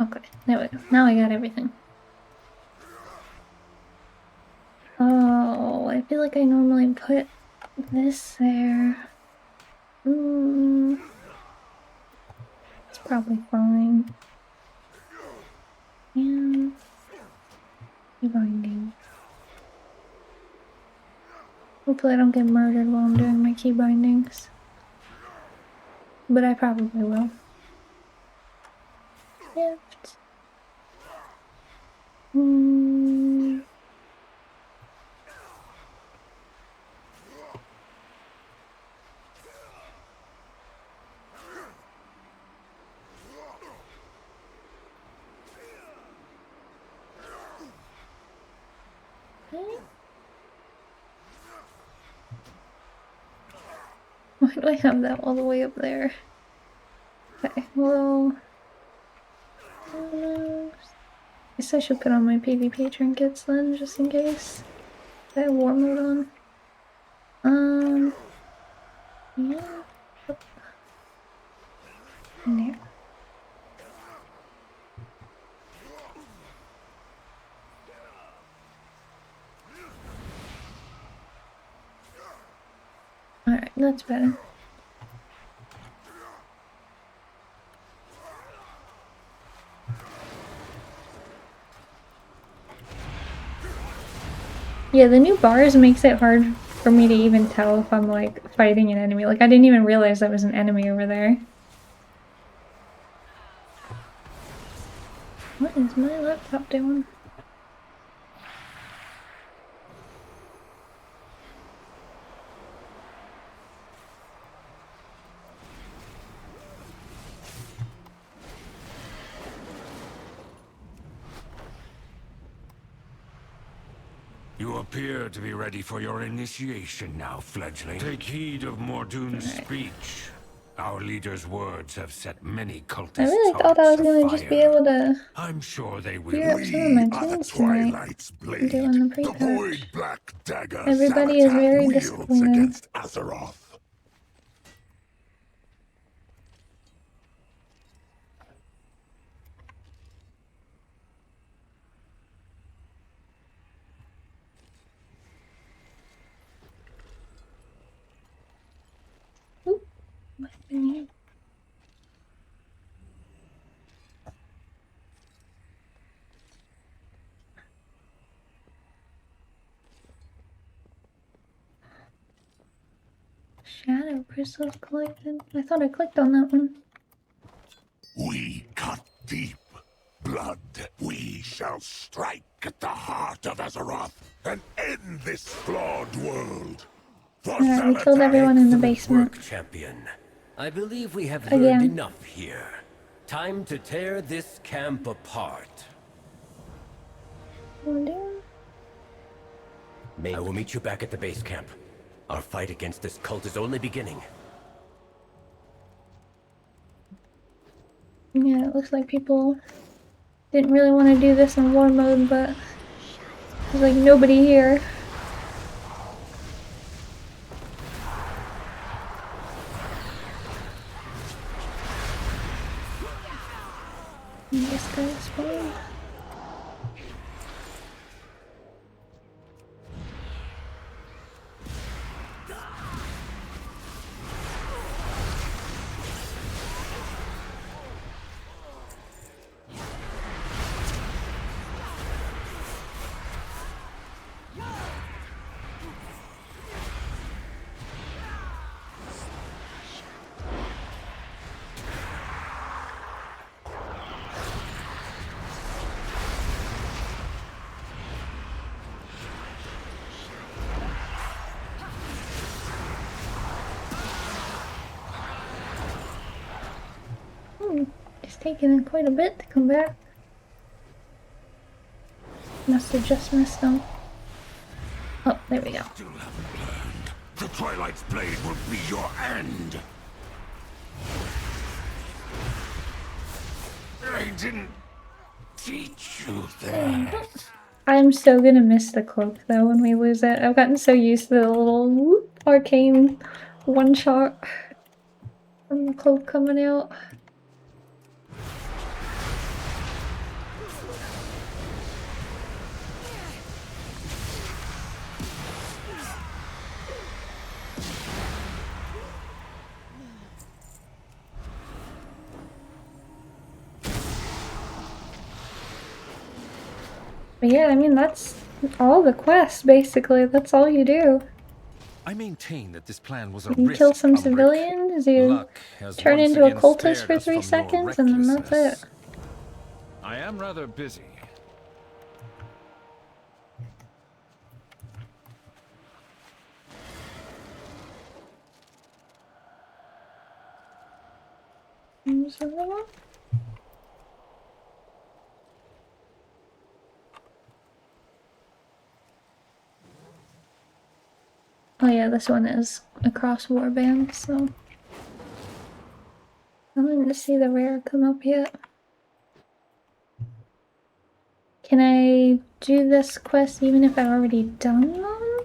Okay, there we go. Now I got everything. Oh, I feel like I normally put this there. It's probably fine. And key binding. Hopefully I don't get murdered while I'm doing my key bindings. But I probably will. Gift. Why do I have that all the way up there? Okay, well... I guess I should put on my PvP trinkets then, just in case. I have war mode on. Yeah. In there. Alright, that's better. Yeah, the new bars makes it hard for me to even tell if I'm like fighting an enemy. Like I didn't even realize that was an enemy over there. What is my laptop doing? You appear to be ready for your initiation now, fledgling. Take heed of Mordoon's speech. Our leader's words have set many cultists. I really thought I was gonna just be able to. I'm sure they will. Clear up some of my tunes tonight. Doing the pre-patch. Everybody is very disappointed. Against Azeroth. What's in here? Shadow crystals collected. I thought I clicked on that one. We cut deep. Blood, we shall strike at the heart of Azeroth and end this flawed world. Alright, we killed everyone in the basement. Work, champion. I believe we have Again. learned enough here. Time to tear this camp apart. I will meet you back at the base camp. Our fight against this cult is only beginning. Yeah, it looks like people didn't really want to do this in war mode, but there's like nobody here. This guy's fine. It's taken quite a bit to come back. Must have just missed them. Oh, there we go. Still haven't learned. The Twilight's blade will be your end. I didn't teach you that. I'm so gonna miss the cloak though when we lose it. I've gotten so used to the little whoop, arcane one shot from the cloak coming out. But yeah, I mean, that's all the quests, basically. That's all you do. I maintain that this plan was a You can risk, kill some Umbric. civilians, you Luck has turn once into a again cultist spared for us 3 from your seconds, and then that's recklessness. it. I am rather busy. What's the other one? Oh yeah, this one is across warbands, so I didn't see the rare come up yet. Can I do this quest even if I've already done them?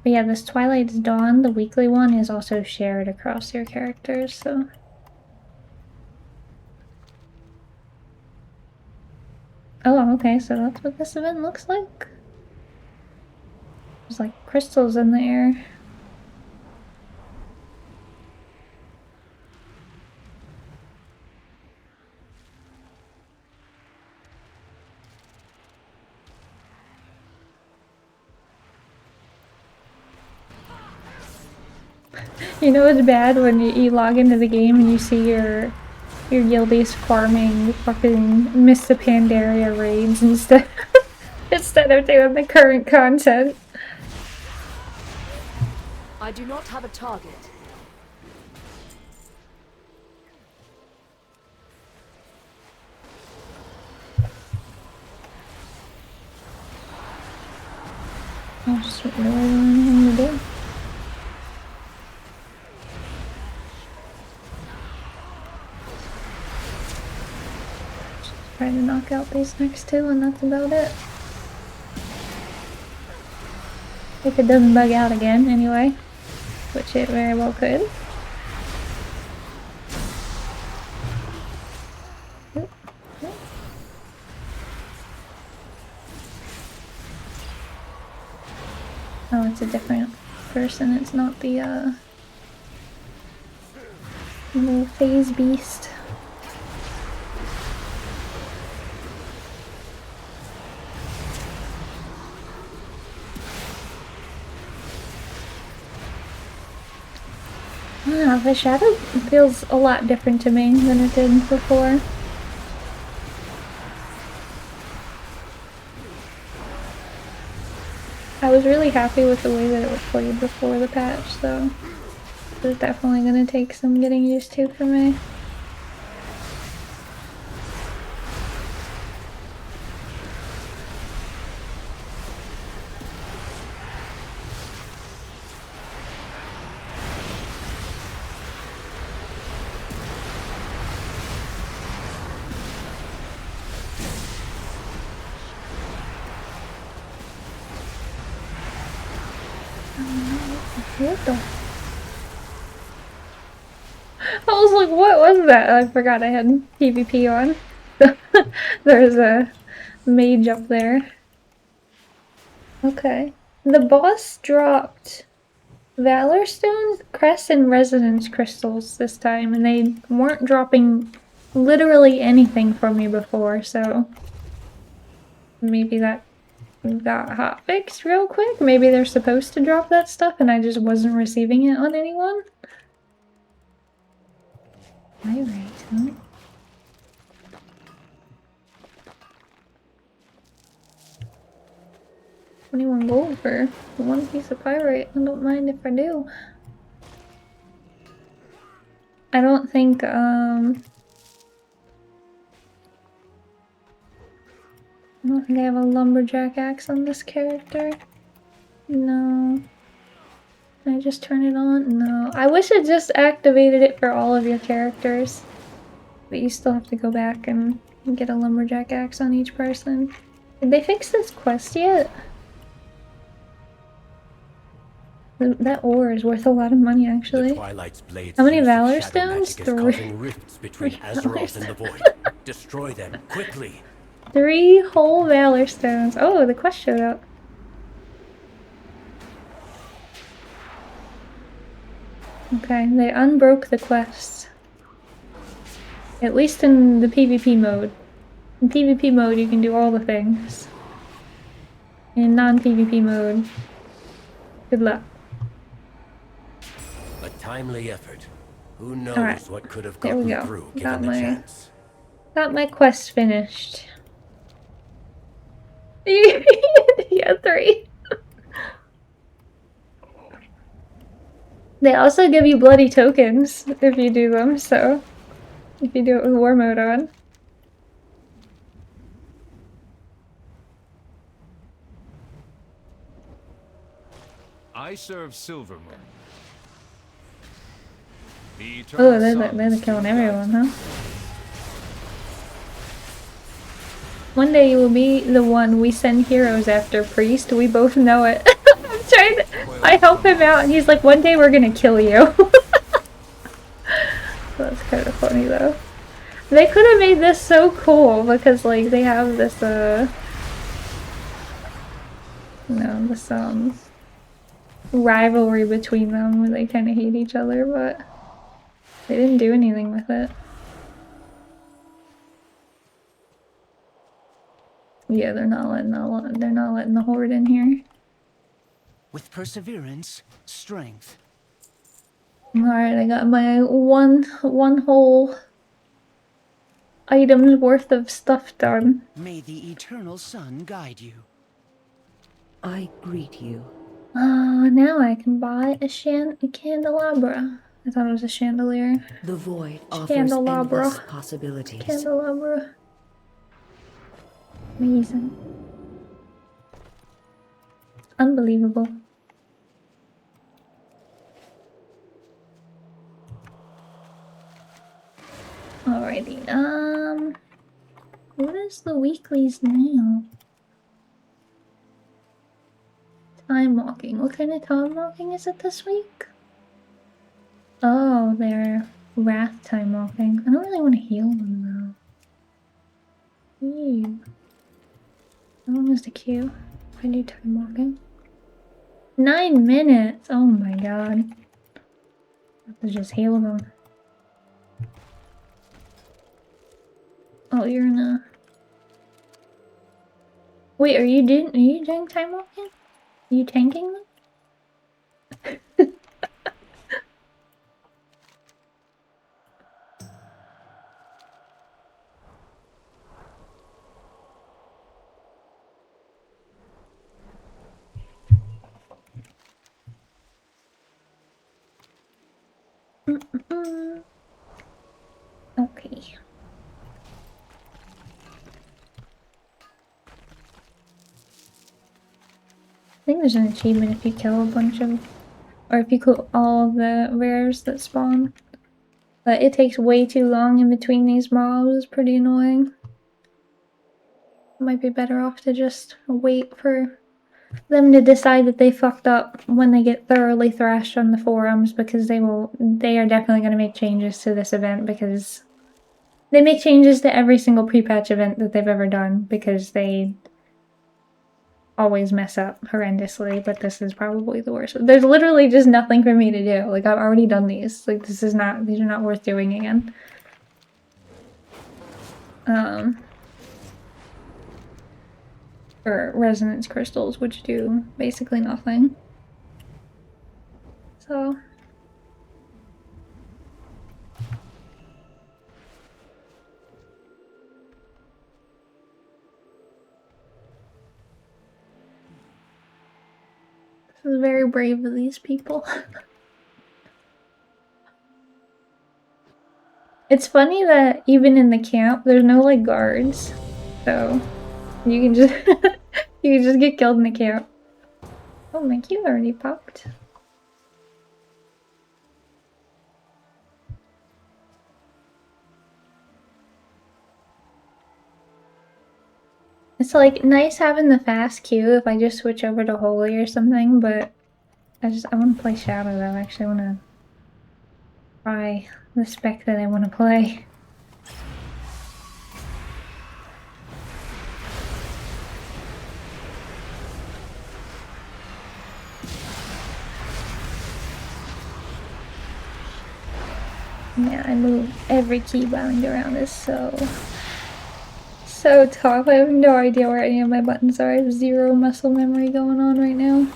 But yeah, this Twilight's Dawn, the weekly one, is also shared across your characters, so... Oh, okay, so that's what this event looks like. There's like crystals in the air. You know it's bad when you log into the game and you see your guildies farming fucking Miss the Pandaria raids instead of doing the current content. I do not have a target. I'll just really want to do. Try to knock out these next two, and that's about it. If it doesn't bug out again, anyway. Which it very well could. Oh, it's a different person. It's not the, little phase beast. the shadow feels a lot different to me than it did before. I was really happy with the way that it was played before the patch, though. It's definitely gonna take some getting used to for me. What the? I was like, what was that? I forgot I had PvP on. There's a mage up there. Okay. The boss dropped Valor Stones, Crest, and Resonance Crystals this time, and they weren't dropping literally anything from me before, so maybe that got hotfixed real quick. Maybe they're supposed to drop that stuff and I just wasn't receiving it on anyone. Pyrite, huh? $21 gold for one piece of pyrite. I don't mind if I do. I don't think I have a lumberjack axe on this character. No. Can I just turn it on? No. I wish it just activated it for all of your characters. But you still have to go back and get a lumberjack axe on each person. Did they fix this quest yet? That ore is worth a lot of money, actually. How many Valor Stones? 3. Rifts between Azeroth and the Void. Destroy them quickly. 3 whole Valor Stones. Oh, the quest showed up. Okay, they unbroke the quest. At least in the PvP mode. In PvP mode, you can do all the things. In non-PvP mode, good luck. A timely effort. Who knows what could have There we gotten go. through given the chance. Got my quest finished. Yeah, 3. They also give you bloody tokens if you do them, so if you do it with war mode on. I serve Silvermoon. Oh, they're killing everyone, huh? One day you will be the one we send heroes after, priest. We both know it. I'm trying to... I help him out and he's like, one day we're gonna kill you. That's kind of funny though. They could have made this so cool because like they have this this rivalry between them where they kind of hate each other, but they didn't do anything with it. Yeah, they're not letting the horde in here. With perseverance, strength. Alright, I got my one whole item's worth of stuff done. May the eternal sun guide you. I greet you. Now I can buy a candelabra. I thought it was a chandelier. The void offers endless possibilities. Candelabra. Amazing. Unbelievable. Alrighty, what is the weeklies now? Timewalking. What kind of timewalking is it this week? Oh, they're wrath timewalking. I don't really want to heal them though. Ew. How long is the queue? I do timewalking. 9 minutes! Oh my god. I have to just heal them. Oh, you're in a... Wait, are you doing time walking? Are you tanking them? Okay. I think there's an achievement if you kill a bunch of, or if you kill all the rares that spawn. But it takes way too long in between these mobs. It's pretty annoying. Might be better off to just wait for them to decide that they fucked up when they get thoroughly thrashed on the forums, because they are definitely going to make changes to this event, because they make changes to every single pre-patch event that they've ever done, because they always mess up horrendously, but this is probably the worst. There's literally just nothing for me to do. Like, I've already done these. Like, these are not worth doing again. For resonance crystals, which do basically nothing. So this is very brave of these people. It's funny that even in the camp, there's no like guards, so you can just you can just get killed in the camp. Oh, my Q already popped. It's like nice having the fast queue if I just switch over to Holy or something, but I want to play Shadow though. I actually want to try the spec that I want to play. Yeah, I move every keybind around is so tough. I have no idea where any of my buttons are. I have zero muscle memory going on right now.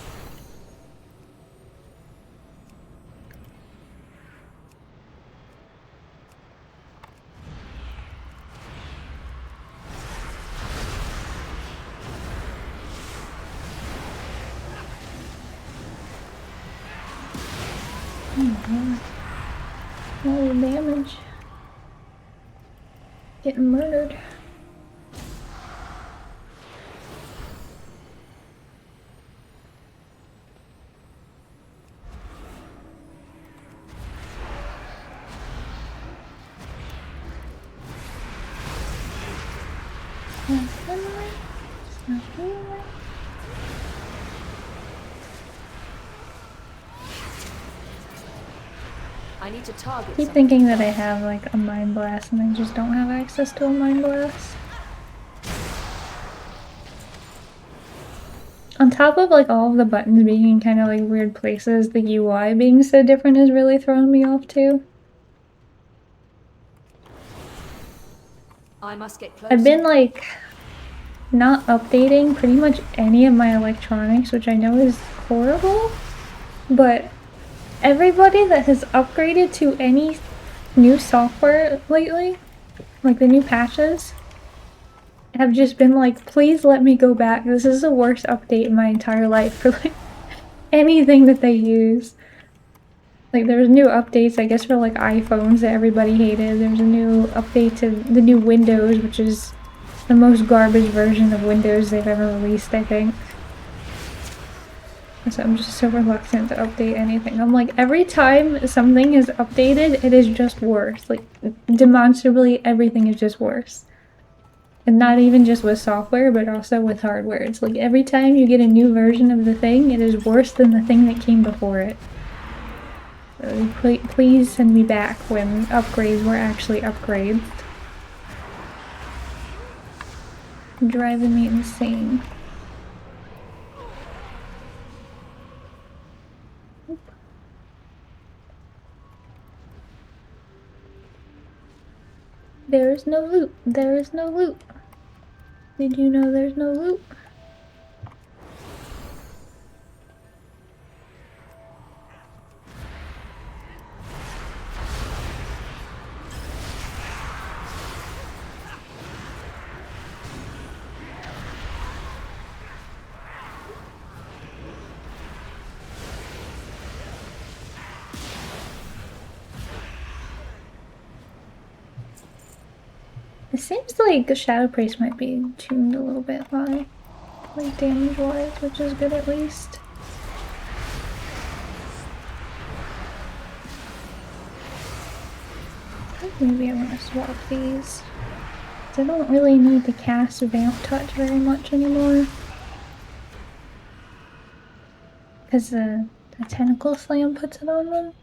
Oh god. All the damage. Getting murdered. I need to target. I keep thinking that I have like a mind blast and I just don't have access to a mind blast. On top of like all of the buttons being in kind of like weird places, the UI being so different has really thrown me off too. I must get closer. I've been like not updating pretty much any of my electronics, which I know is horrible, but everybody that has upgraded to any new software lately, like the new patches, have just been like, please let me go back. This is the worst update in my entire life for like anything that they use. Like there was new updates, I guess, for like iPhones that everybody hated. There's a new update to the new Windows, which is the most garbage version of Windows they've ever released, I think. So I'm just so reluctant to update anything. I'm like, every time something is updated, it is just worse. Like, demonstrably, everything is just worse. And not even just with software, but also with hardware. It's like, every time you get a new version of the thing, it is worse than the thing that came before it. So please send me back when upgrades were actually upgrades. Driving me insane. There is no loot. There is no loot. Did you know there's no loot? It seems like Shadow Priest might be tuned a little bit high, like damage-wise, which is good at least. Maybe I want to swap these. I don't really need to cast Vamp Touch very much anymore. Because the Tentacle Slam puts it on them.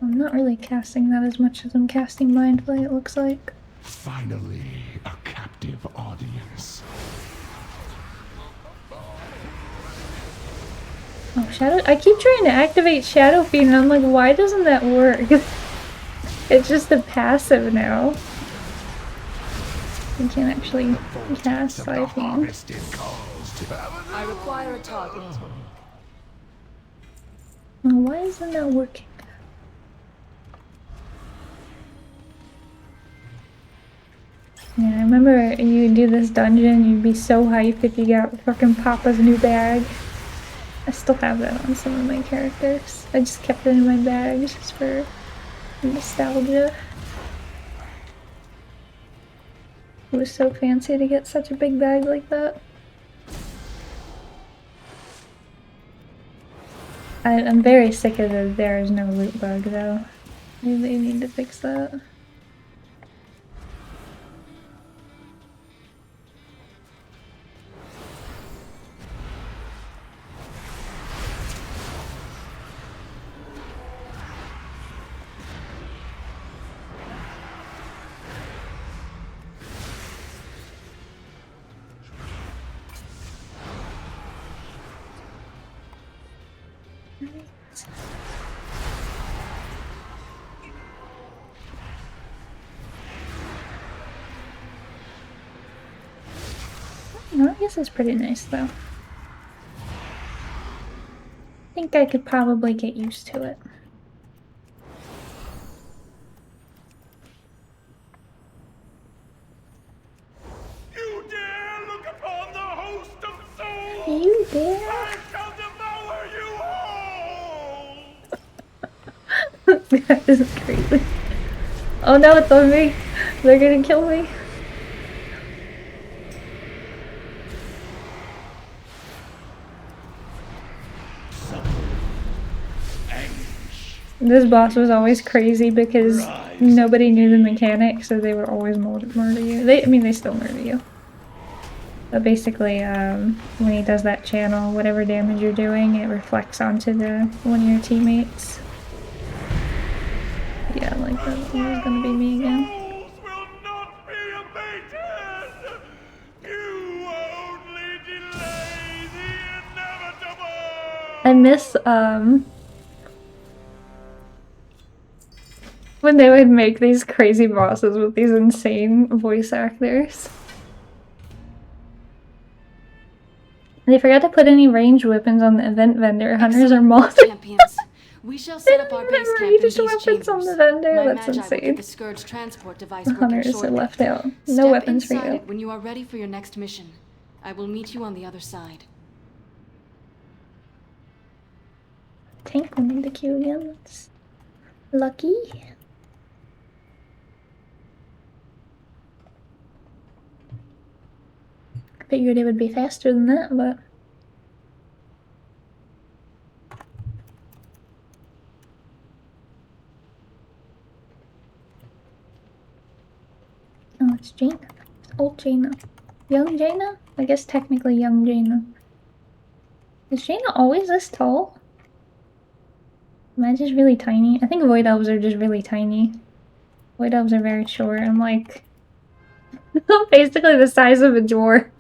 I'm not really casting that as much as I'm casting Mindfully, it looks like. Finally, a captive audience. Oh, Shadow— I keep trying to activate Shadow Fiend and I'm like, why doesn't that work? It's just a passive now. You can't actually cast Siphon. I require a target. Oh, why isn't that working? Yeah, I remember you do this dungeon, you'd be so hyped if you got fucking Papa's new bag. I still have that on some of my characters. I just kept it in my bag just for nostalgia. It was so fancy to get such a big bag like that. I'm very sick of the there is no loot bug though. They need to fix that. Well, this is pretty nice though. I think I could probably get used to it. You dare look upon the host of souls! You dare? I shall devour you all! That is crazy. Oh no, it's on me. They're gonna kill me. This boss was always crazy because nobody knew the mechanics, so they would always murder you. I mean, they still murder you. But basically, when he does that channel, whatever damage you're doing, it reflects onto one of your teammates. Yeah, like that was gonna be me again. I miss, when they would make these crazy bosses with these insane voice actors. They forgot to put any ranged weapons on the event vendor. Hunters are moths. We shall set up our base camp in these chambers. On the vendor. My That's Magi will insane. get the Scourge transport device The working hunters are shortly. left out. No Step weapons for inside you. it when you are ready for your next mission. I will meet you on the other side. Tank will need the queue again. That's lucky. Figured it would be faster than that, but oh, it's Jaina. It's old Jaina. Young Jaina? I guess technically young Jaina. Is Jaina always this tall? Am I just really tiny? I think Void Elves are just really tiny. Void Elves are very short. I'm like basically the size of a dwarf.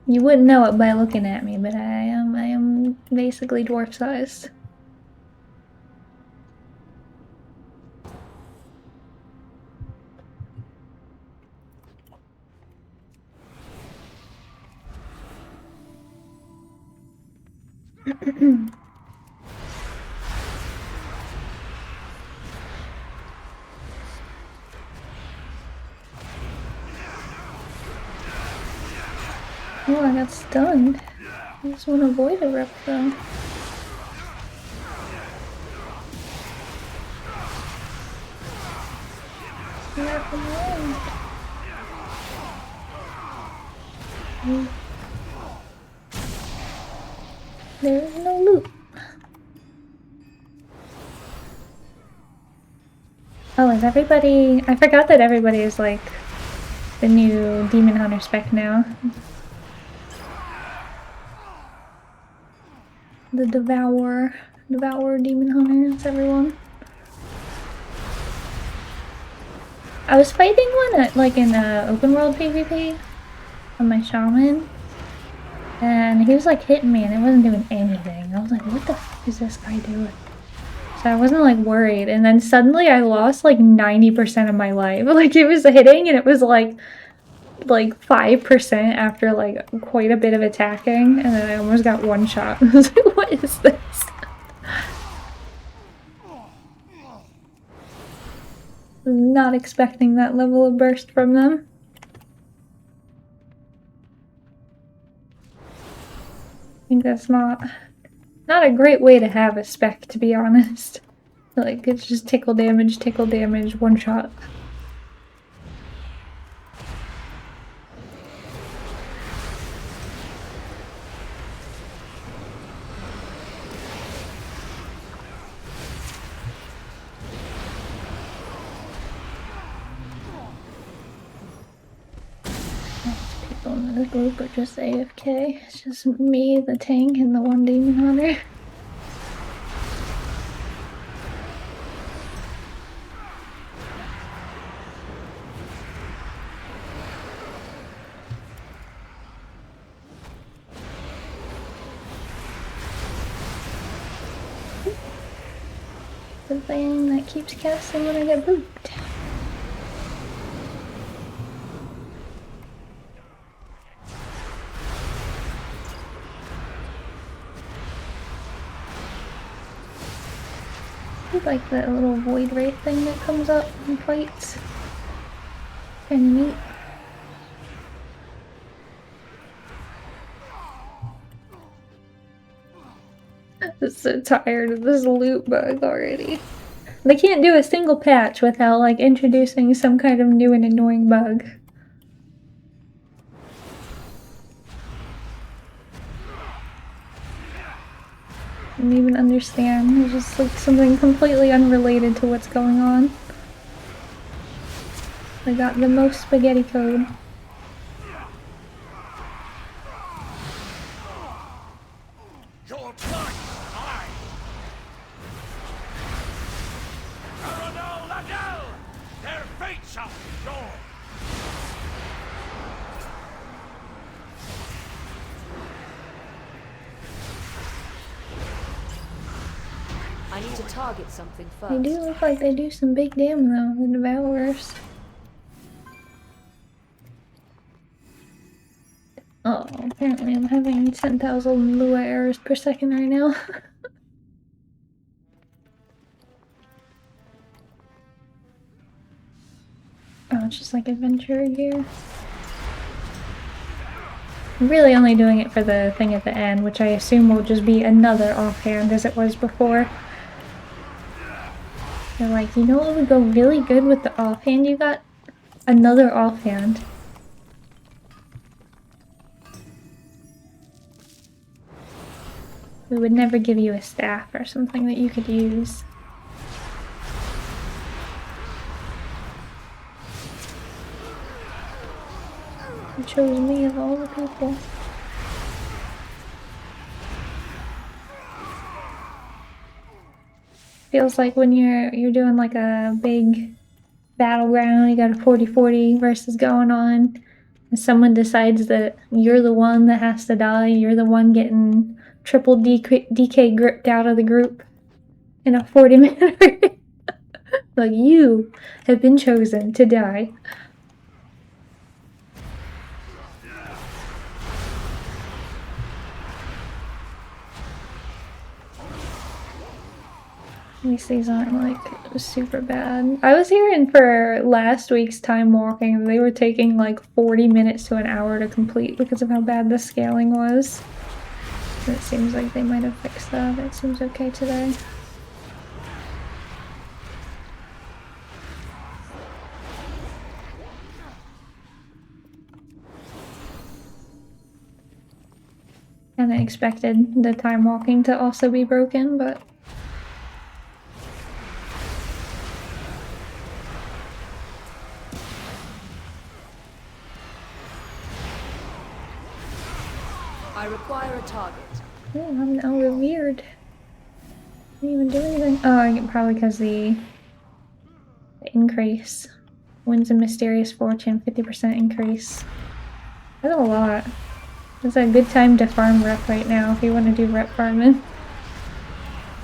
You wouldn't know it by looking at me, but I am basically dwarf sized. Oh, I got stunned. I just want to avoid a rep though. Wrap them around. There's no loot. Oh, is everybody... I forgot that everybody is like the new Demon Hunter spec now. The Devourer Demon Hunter, it's everyone. I was fighting one at, like in open world PvP on my shaman, and he was like hitting me and it wasn't doing anything. I was like, what the fuck is this guy doing? So I wasn't like worried, and then suddenly I lost like 90% of my life. Like it was hitting and it was like 5% after like quite a bit of attacking, and then I almost got one shot. I was like, what is this? Not expecting that level of burst from them. I think that's not a great way to have a spec, to be honest. Like, it's just tickle damage, one shot. People in the group are just AFK. It's just me, the tank, and the one demon hunter. The thing that keeps casting when I get booped. I like that little void wraith thing that comes up and fights. Kinda neat. I'm so tired of this loot bug already. They can't do a single patch without like introducing some kind of new and annoying bug. I don't even understand. It's just like something completely unrelated to what's going on. They got the most spaghetti code. I need to target something first. They do look like they do some big damage though, the Devourers. Oh, apparently I'm having 10,000 Lua errors per second right now. Oh, it's just like adventure gear. I'm really only doing it for the thing at the end, which I assume will just be another offhand as it was before. They're like, you know what would go really good with the offhand you got? Another offhand. We would never give you a staff or something that you could use. You chose me of all the people. Feels like when you're doing like a big battleground, you got a 40-40 versus going on, and someone decides that you're the one that has to die, you're the one getting triple DK gripped out of the group in a 40-minute like, you have been chosen to die. At least these aren't like super bad. I was hearing for last week's Timewalking they were taking like 40 minutes to an hour to complete because of how bad the scaling was. It seems like they might have fixed that. It seems okay today. expected the time walking to also be broken, but I require a target. oh, I'm now revered. Didn't even do anything. Oh, probably because the increase. Wins a mysterious fortune, 50% increase. That's a lot. It's a good time to farm rep right now if you want to do rep farming.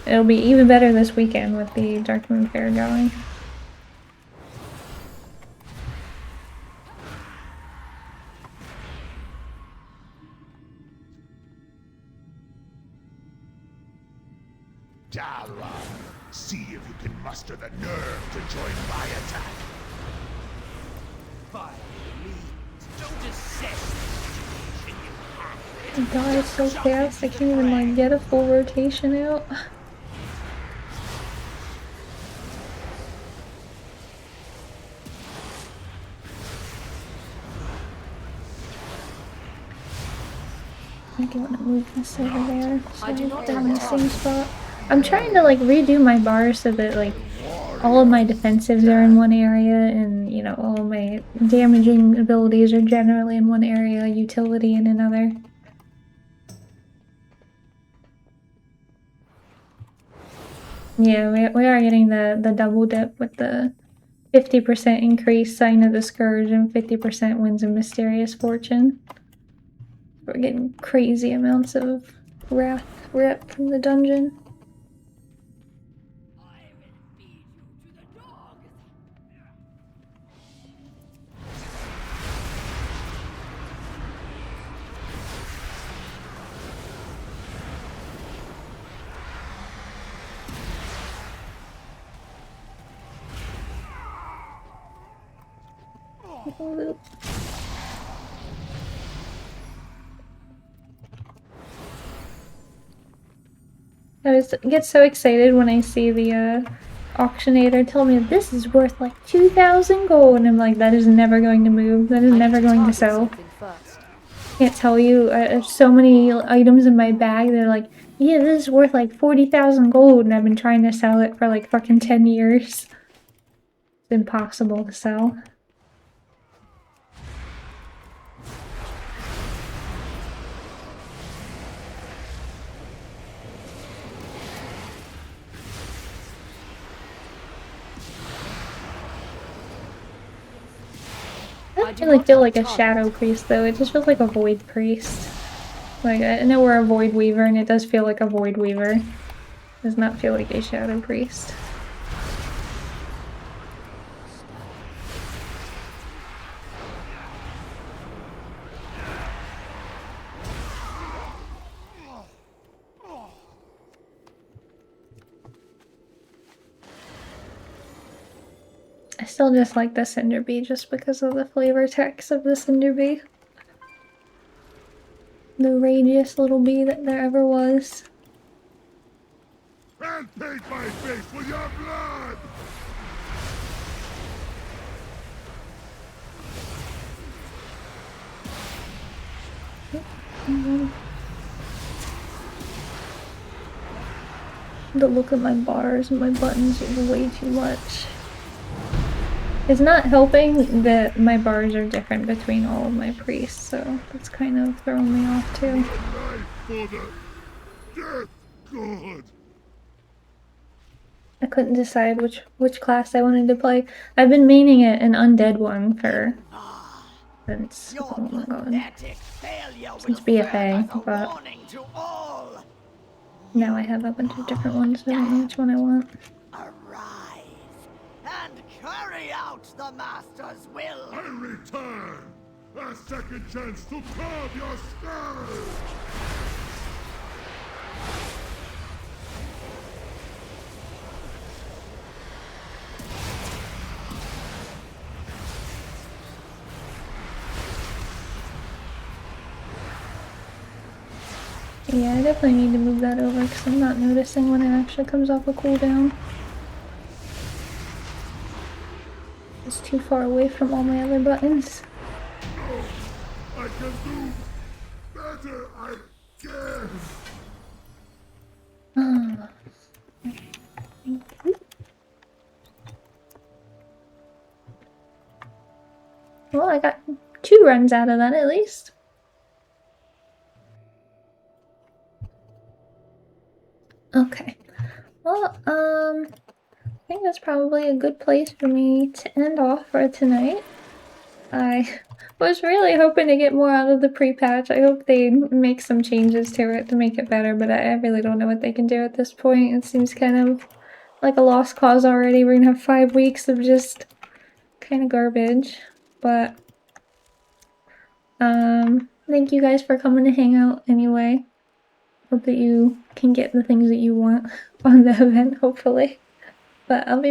It'll be even better this weekend with the Dark Moon Fair going. Dara, see if you can muster the nerve to join my attack. By means, don't assess the situation you have. God, it's so fast. I can't even like get a full rotation out. I don't want to move this over there, so they're in the same spot. I'm trying to like redo my bars so that like all of my defensives are in one area and, you know, all of my damaging abilities are generally in one area, utility in another. Yeah, we are getting the double dip with the 50% increase Sign of the Scourge and 50% wins a mysterious fortune. We're getting crazy amounts of wrath rep from the dungeon. I get so excited when I see the auctionator tell me this is worth like 2,000 gold, and I'm like, that is never going to move. That is never going to sell. Can't tell you. I have so many items in my bag that are like, yeah, this is worth like 40,000 gold, and I've been trying to sell it for like fucking 10 years. It's impossible to sell. I don't really feel like a shadow priest though, it just feels like a void priest. Like, I know we're a void weaver and it does feel like a void weaver. It does not feel like a shadow priest. I still just like the Cinder Bee just because of the flavor text of the Cinder Bee. The ragiest little bee that there ever was. And paint my face with your blood! The look of my bars and my buttons is way too much. It's not helping that my bars are different between all of my priests, so that's kind of throwing me off too. I couldn't decide which class I wanted to play. I've been maining an undead one since oh my god, since BFA, but now I have a bunch of different ones. I don't know which one I want. Carry out the Master's will! I return! A second chance to carve your skull! Yeah, I definitely need to move that over because I'm not noticing when it actually comes off a cooldown. It's too far away from all my other buttons. No, I can do better. Well, I got 2 runs out of that at least. Okay. Well, I think that's probably a good place for me to end off for tonight. I was really hoping to get more out of the pre-patch. I hope they make some changes to it to make it better, but I really don't know what they can do at this point. It seems kind of like a lost cause already. We're gonna have 5 weeks of just kind of garbage. But thank you guys for coming to hang out anyway. Hope that you can get the things that you want on the event, hopefully. But I'll be back.